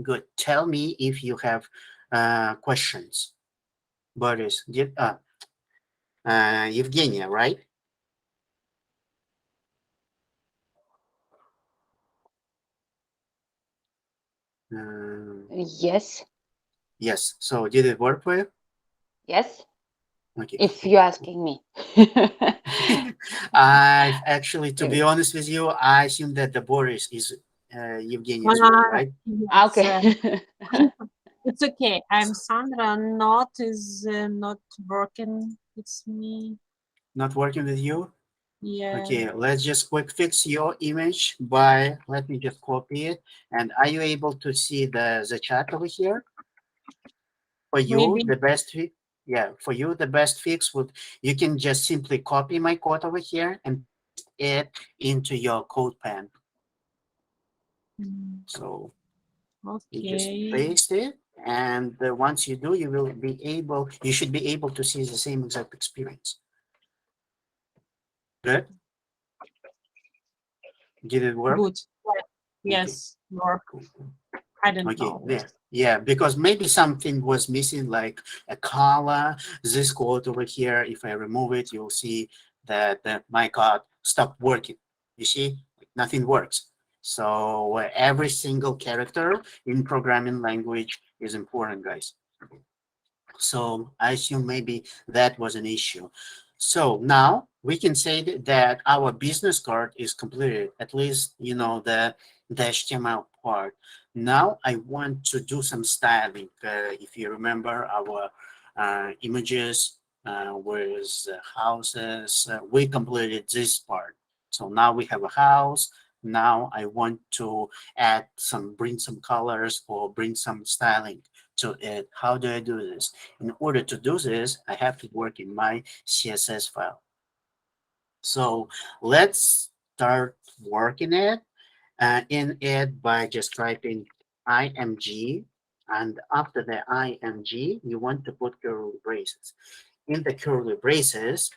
Good. Tell me if you have questions. Boris, Evgenia, right? Yes. Yes. So did it work for you? Yes. Okay. If you're asking me. I actually, to be honest with you, I assume that the Boris is Evgenia's role, right? Ah, Yes, okay. it's okay. I'm Sandra. Not is not working. It's me. Not working with you? Yeah. Okay, let's just quick fix your image by, let me just copy it. And are you able to see the chat over here? For you, Maybe. the best fix, yeah, for you, the best fix would, you can just simply copy my code over here and paste it into your Codepen. So you just Okay. paste it, and once you do, you should be able to see the same exact experience. Good? Did it work? Good. Yes, work. I don't Okay, know. yeah, because maybe something was missing, like a color. This code over here, if I remove it, you'll see that my code stopped working. You see, nothing works. So every single character in programming language is important, guys. So I assume maybe that was an issue. So now we can say that our business card is completed, at least, the HTML part. Now I want to do some styling. If you remember our images with houses, we completed this part. So now we have a house. Now I want to bring some colors or bring some styling to it. How do I do this? In order to do this, I have to work in my CSS file. So let's start working in it by just typing img, and after the img, you want to put curly braces. In the curly braces,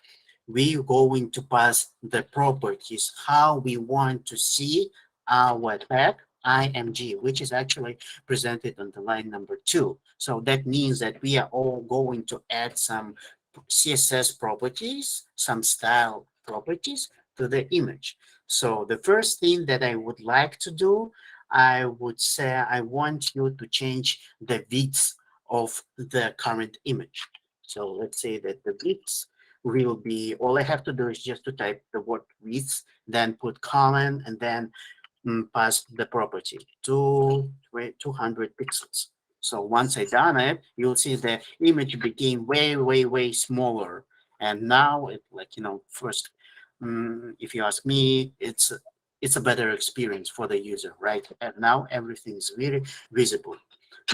we're going to pass the properties, how we want to see our tag img, which is actually presented on the line number 2. So that means that we are all going to add some CSS properties, some style properties to the image. So the first thing that I would like to do, I would say I want you to change the width of the current image. So let's say that the width will be, all I have to do is just to type the word width, then put colon, and then pass the property to 200 pixels. So once I done it, you'll see the image became way, way, way smaller. And now it, like, first, if you ask me, it's a better experience for the user, right? And now everything is very visible.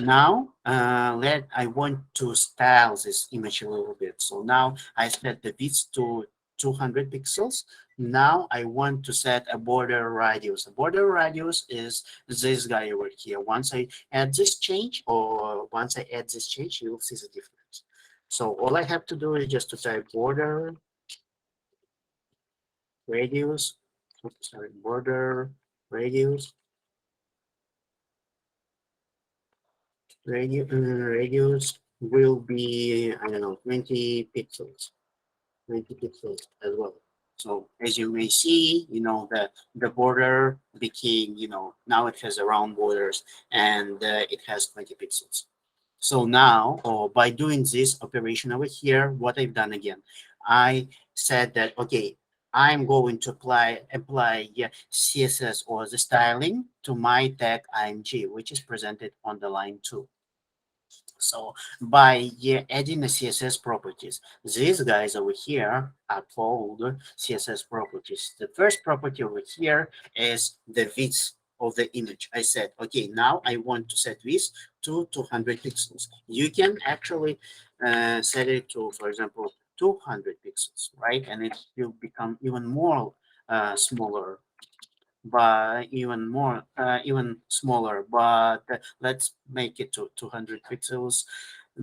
Now, I want to style this image a little bit. So now I set the width to 200 pixels. Now I want to set a border radius. A border radius is this guy over here. Once I add this change, you'll see the difference. So all I have to do is just to type border radius, border radius, radius will be, I don't know, 20 pixels. 20 pixels as well. So as you may see, the border became, now it has a round borders, and it has 20 pixels. So now, by doing this operation over here, what I've done again, I said that, okay, I'm going to apply CSS or the styling to my tag img, which is presented on the line 2. So by adding the CSS properties, these guys over here are called CSS properties. The first property over here is the width of the image. I said, okay, now I want to set width to 200 pixels. You can actually set it to, for example, 200 pixels, right? And it will become even more smaller, but even smaller, but let's make it to 200 pixels,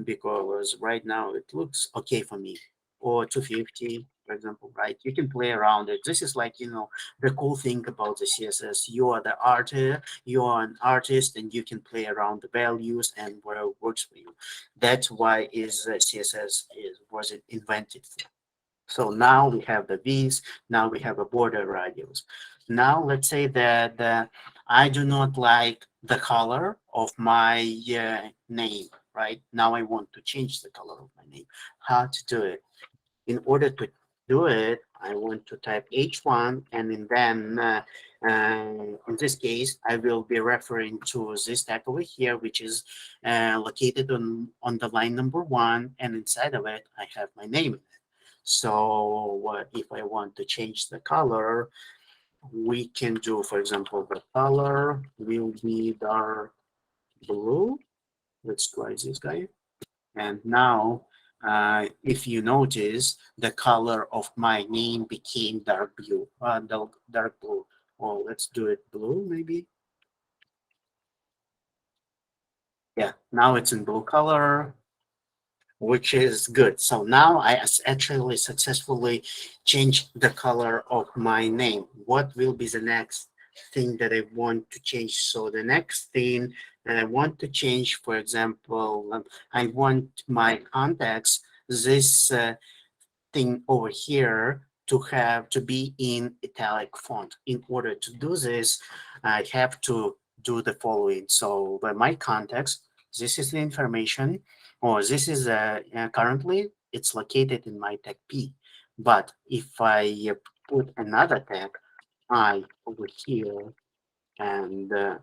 because right now it looks okay for me, or 250, for example, right? You can play around it. This is like, the cool thing about the CSS. You are the artist, you are an artist, and you can play around the values and where it works for you. That's why CSS was invented for. So now we have the V's, now we have a border radius. Now let's say that I do not like the color of my name, right? Now I want to change the color of my name. How to do it? In order to do it, I want to type H1, and then in this case, I will be referring to this tag over here, which is located on the line number 1, and inside of it, I have my name in it. So if I want to change the color, we can do, for example, the color will be dark blue. Let's try this guy. And now, if you notice, the color of my name became dark blue. Dark blue. Oh, let's do it blue, maybe. Yeah, now it's in blue color, which is good. So now I actually successfully changed the color of my name. What will be the next thing that I want to change? So the next thing that I want to change, for example, I want my contacts, this thing over here, to be in italic font. In order to do this, I have to do the following. So by my contacts, this is the information, or this is currently it's located in my tag P. But if I put another tag I over here and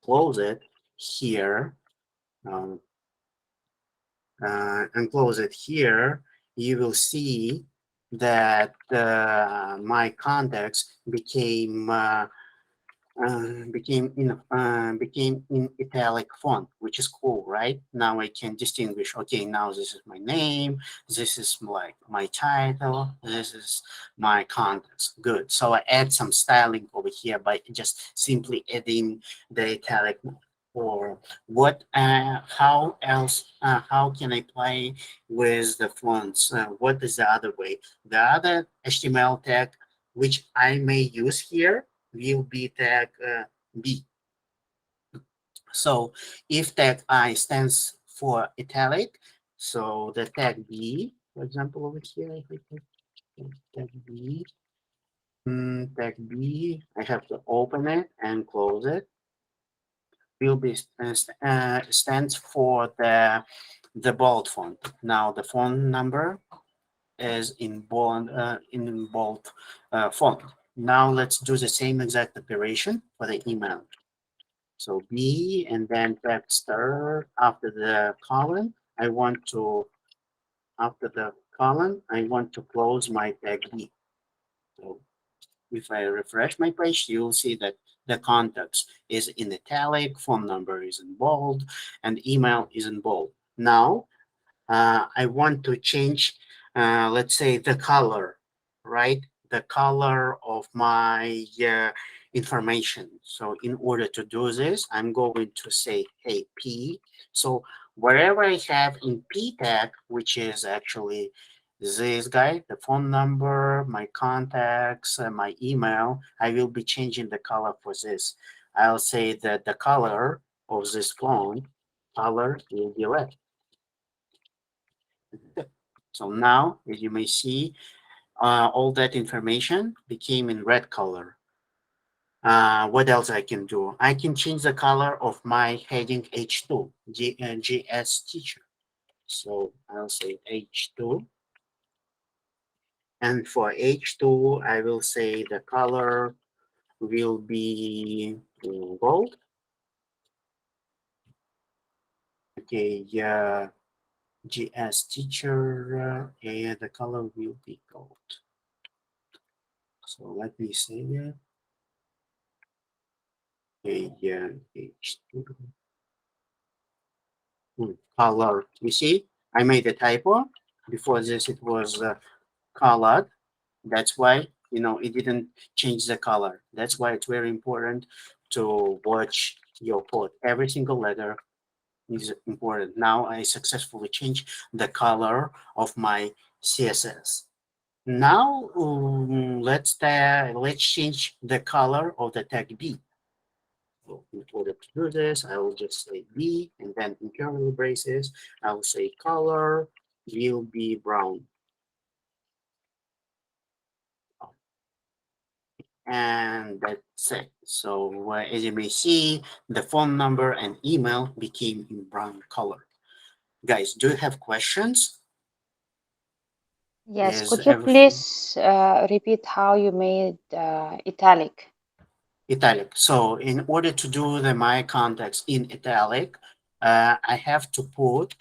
close it here, and close it here, you will see that my contacts became in italic font, which is cool, right? Now I can distinguish. Okay, now this is my name. This is like my title. This is my contacts. Good. So I add some styling over here by just simply adding the italic. Or what? How else? How can I play with the fonts? What is the other way? The other HTML tag which I may use here will be tag B. So if tag I stands for italic, so the tag B, for example, over here, if I take tag B, I have to open it and close it. Will be stands for the bold font. Now the font number is in bold font. Now let's do the same exact operation for the email. So B and then star after the colon. After the colon, I want to close my tag B. So if I refresh my page, you'll see that the context is in italic, phone number is in bold, and email is in bold. Now, I want to change, let's say, the color, right? The color of my information. So in order to do this, I'm going to say, hey, P. So wherever I have in P tag, which is actually this guy, the phone number, my contacts, my email, I will be changing the color for this. I'll say that the color of this font color will be red. So now, as you may see, all that information became in red color. What else I can do? I can change the color of my heading H2, JS teacher. So I'll say H2. And for H2, I will say the color will be gold. Okay, yeah, GS teacher, and the color will be gold. So let me save it. Okay, yeah, H2. Color. You see, I made a typo. Before this, it was colored. That's why, it didn't change the color. That's why it's very important to watch your code. Every single letter is important. Now I successfully changed the color of my CSS. Now let's change the color of the tag B. So in order to do this, I will just say B, and then in curly braces, I will say color will be brown. and that's it. So as you may see, the phone number and email became in brown color. Guys, do you have questions? Yes, Is could you please repeat how you made italic? Italic. So in order to do the my context in italic, I have to put,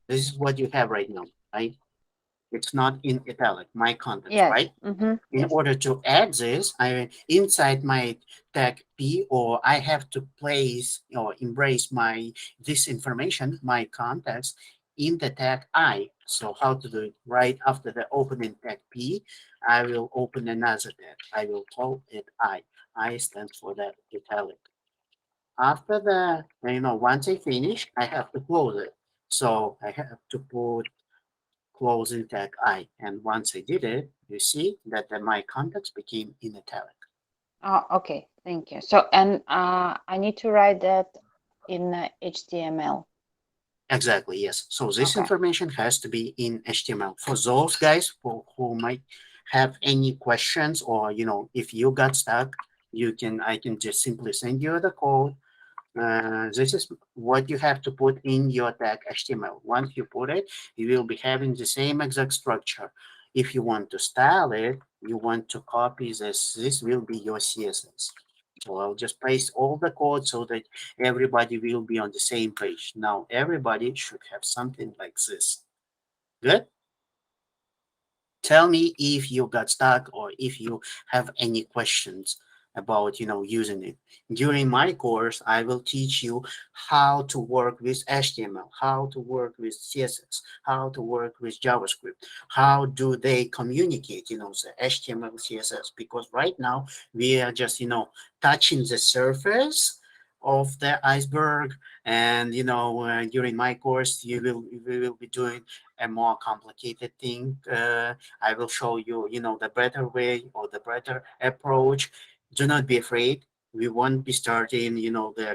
this is what you have right now, right? It's not in italic, my context, Yes. right? In Yes. order to add this, I inside my tag P, or I have to place or embrace this information, my context, in the tag I. So how to do it? Right after the opening tag P, I will open another tag. I will call it I. I stands for that italic. After the, once I finish, I have to close it. So I have to put closing tag I. And once I did it, you see that my context became in italic. Oh, okay. Thank you. So, and I need to write that in HTML. Exactly, yes. So this information has to be in HTML. For those guys who might have any questions, or, if you got stuck, I can just simply send you the code. This is what you have to put in your tag HTML. Once you put it, you will be having the same exact structure. If you want to style it, you want to copy this will be your CSS. So I'll just paste all the code so that everybody will be on the same page. Now everybody should have something like this. Good? Tell me if you got stuck or if you have any questions about using it. During my course, I will teach you how to work with HTML, how to work with CSS, how to work with JavaScript, how do they communicate, the HTML, CSS, because right now we are just touching the surface of the iceberg, and during my course we will be doing a more complicated thing. I will show you, the better way or the better approach. Do not be afraid. We won't be starting,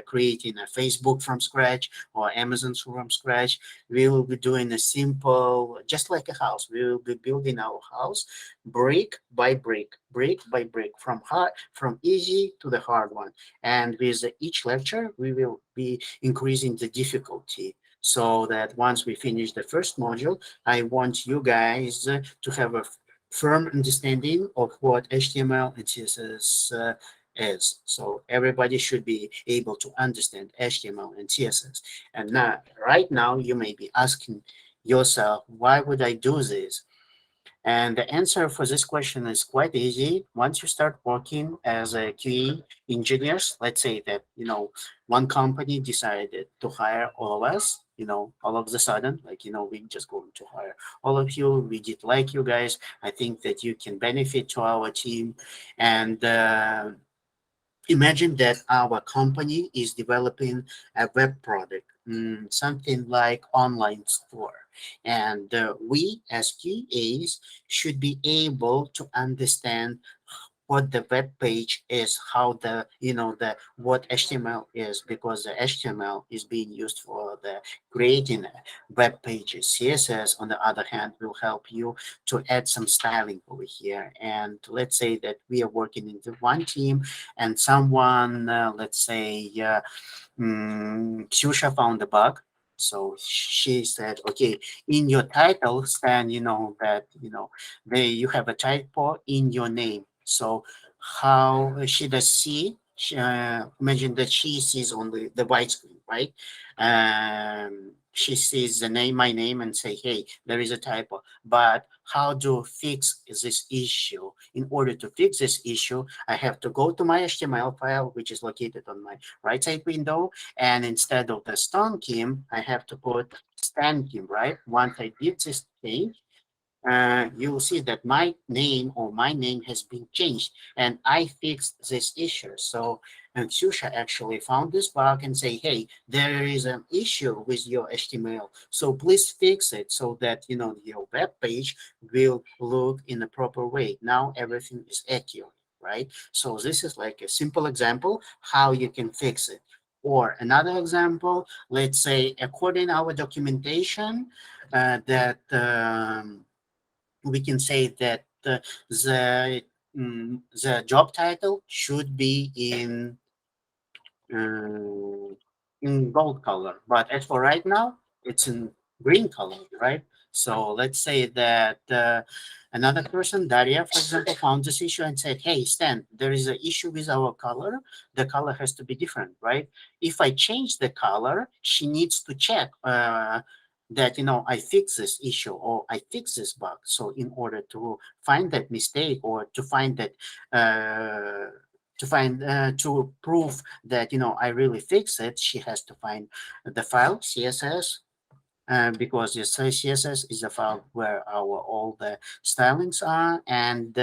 creating a Facebook from scratch or Amazon from scratch. We will be doing a simple, just like a house. We will be building our house brick by brick, from easy to the hard one. And with each lecture, we will be increasing the difficulty, so that once we finish the first module, I want you guys to have a firm understanding of what HTML and CSS is. So everybody should be able to understand HTML and CSS. And now, right now, you may be asking yourself, why would I do this? And the answer for this question is quite easy. Once you start working as a QA engineers, let's say that, one company decided to hire all of us, all of a sudden, like, we just going to hire all of you. We did like you guys. I think that you can benefit to our team. And imagine that our company is developing a web product, something like online store. And we as QAs should be able to understand what the web page is, how what HTML is, because the HTML is being used for the creating web pages. CSS, on the other hand, will help you to add some styling over here. And let's say that we are working in the one team, and someone, let's say, Ksusha found a bug. So she said, okay, in your title, Stan, that, you have a typo in your name. So how she does see, imagine that she sees only the white screen, right? She sees the name, my name, and say, hey, there is a typo. But how to fix this issue? In order to fix this issue, I have to go to my HTML file, which is located on my right side window. And instead of the Stone Kim, I have to put Stan Kim, right? Once I did this thing, you will see that my name has been changed, and I fixed this issue. So, and Ksusha actually found this bug and say, hey, there is an issue with your HTML. So please fix it so that, your web page will look in a proper way. Now everything is accurate, right? So this is like a simple example how you can fix it. Or another example, let's say, according our documentation, that we can say that the the job title should be in gold color, but as for right now, it's in green color, right? So let's say that another person, Daria, for example, found this issue and said, "Hey, Stan, there is an issue with our color. The color has to be different, right? If I change the color, she needs to check that I fix this issue or I fix this bug. So in order to find that mistake or to find that to prove that I really fix it, she has to find the file CSS, because the CSS is the file where our all the stylings are, and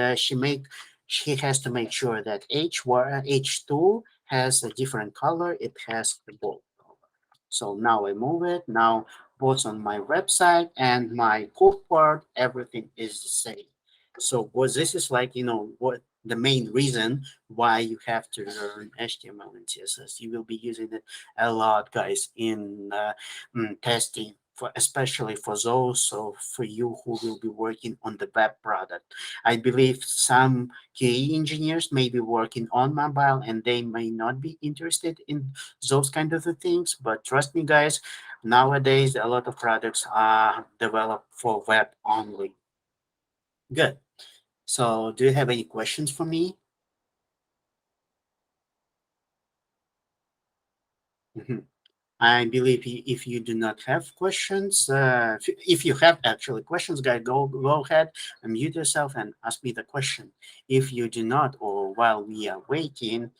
she has to make sure that H2 has a different color. It has the bold color. So now I move it. Now both on my website and my code part, everything is the same. So what this is like, what the main reason why you have to learn HTML and CSS. You will be using it a lot, guys, in testing, for especially for those, so for you who will be working on the web product. I believe some QA engineers may be working on mobile and they may not be interested in those kind of the things, but trust me, guys, nowadays a lot of products are developed for web only. Good. So do you have any questions for me? Mhm. I believe if you do not have questions, if you have actually questions, guys, go ahead, unmute yourself and ask me the question. If you do not, or while we are waiting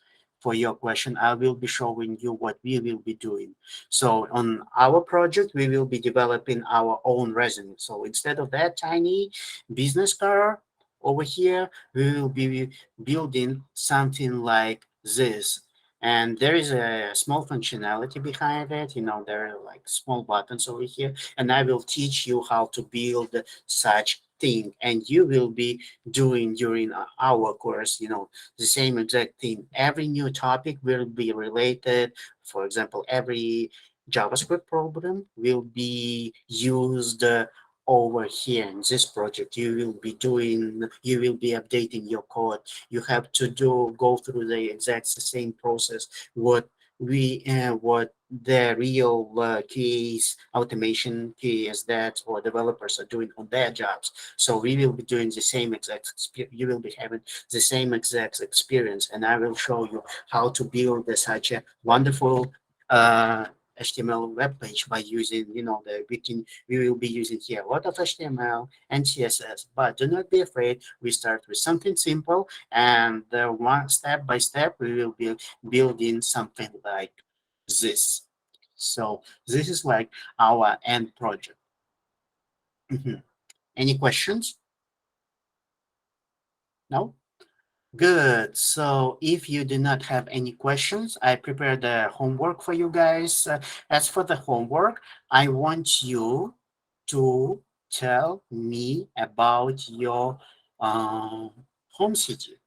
for your question, I will be showing you what we will be doing. So on our project, we will be developing our own resume. So instead of that tiny business card over here, we will be building something like this, and there is a small functionality behind it. There are like small buttons over here, and I will teach you how to build such thing, and you will be doing during our course the same exact thing. Every new topic will be related. For example, every JavaScript program will be used over here in this project. You will be updating your code. You have to go through the exact same process what the real QAs, automation QAs that or developers are doing on their jobs. So we will be doing the same exact you will be having the same exact experience, and I will show you how to build such a wonderful HTML web page by using we will be using here a lot of HTML and CSS, but do not be afraid. We start with something simple, and one step by step we will be building something like this. So this is like our end project. Any questions? No? Good. So if you do not have any questions, I prepared the homework for you guys. As for the homework, I want you to tell me about your home city.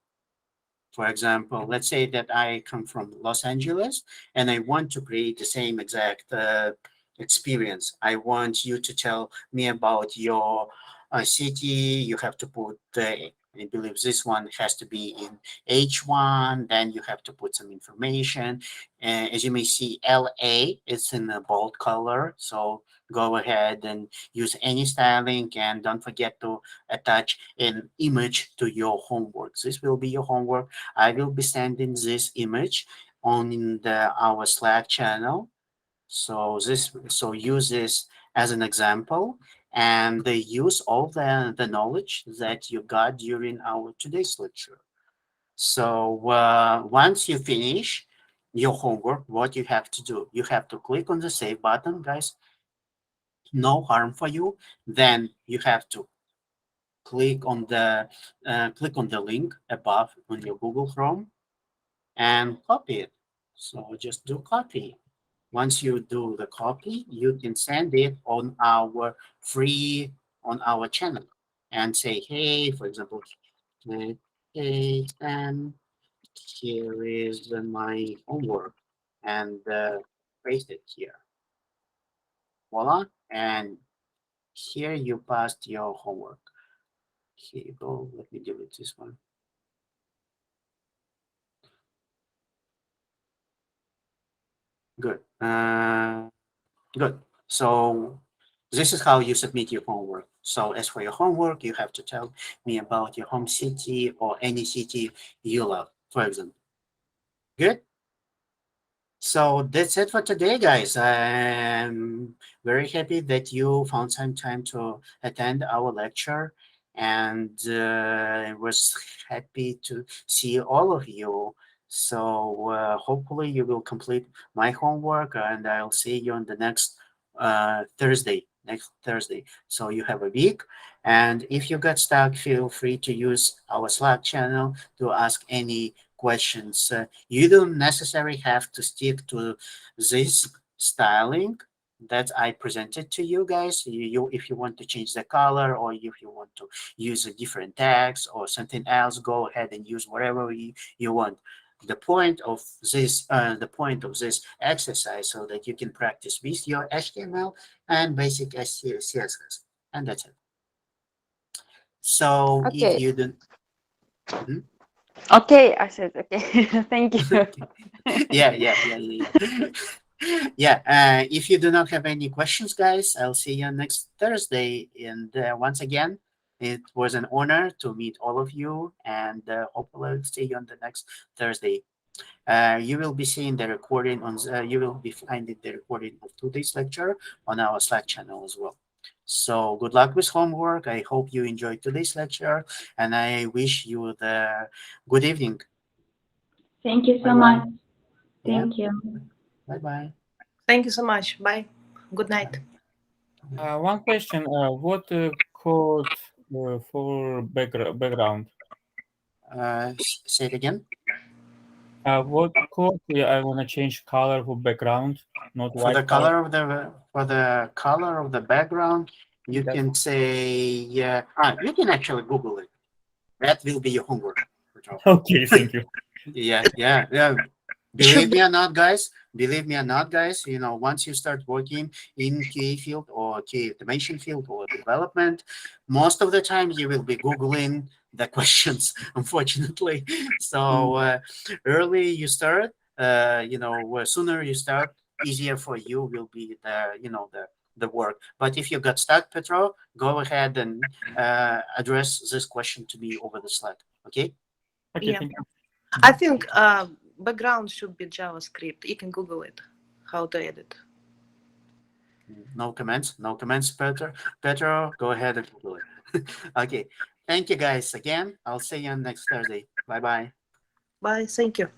For example, let's say that I come from Los Angeles and I want to create the same exact experience. I want you to tell me about your city. You have to put, I believe this one has to be in H1. Then you have to put some information. As you may see, LA is in a bold color. So go ahead and use any styling, and don't forget to attach an image to your homework. This will be your homework. I will be sending this image on in our Slack channel. So use this as an example, and they use all the knowledge that you got during our today's lecture. So once you finish your homework, what you have to do, you have to click on the save button, guys. No harm for you. Then you have to click on the link above on your Google Chrome and copy it. So just do copy. Once you do the copy, you can send it on our on our channel and say, hey, for example, hey, and here is my homework, and paste it here. Voila. And here you passed your homework. Here you go. Let me delete this one. Good. Good. So this is how you submit your homework. So as for your homework, you have to tell me about your home city or any city you love, for example. Good. So that's it for today, guys. I'm very happy that you found some time to attend our lecture, and I was happy to see all of you. So hopefully you will complete my homework, and I'll see you on the next Thursday. Next Thursday. So you have a week, and if you got stuck, feel free to use our Slack channel to ask any questions. You don't necessarily have to stick to this styling that I presented to you guys. If you want to change the color, or if you want to use a different text or something else, go ahead and use whatever you want. The point of this exercise, so that you can practice with your HTML and basic CSS, and that's it. So if Okay. you don't, Okay, I said okay. Thank you. yeah. Yeah. If you do not have any questions, guys, I'll see you next Thursday. And once again, it was an honor to meet all of you, and hopefully I'll see you on the next Thursday. You will be seeing the recording on. You will be finding the recording of today's lecture on our Slack channel as well. So good luck with homework. I hope you enjoyed today's lecture, and I wish you the good evening. Thank you so Bye-bye. much. Yeah. Thank you. Bye-bye. Thank you so much. Bye. Good night. One question: what code for background? Say it again. What code I want to change color for background, not For the white color. color of the background, you Yes. can say you can actually Google it. That will be your homework. Okay, thank you. Yeah. Believe me or not, guys. Once you start working in QA field or QA automation field or development, most of the time you will be Googling the questions, unfortunately. So early you start, sooner you start, easier for you will be the work. But if you got stuck, Petro, go ahead and address this question to me over the Slack. Okay? Okay, Yeah. thank you. I think background should be JavaScript. You can Google it, how to edit. No comments, Petro, go ahead and Google it. Okay. Thank you guys again. I'll see you on next Thursday. Bye-bye. Bye. Thank you.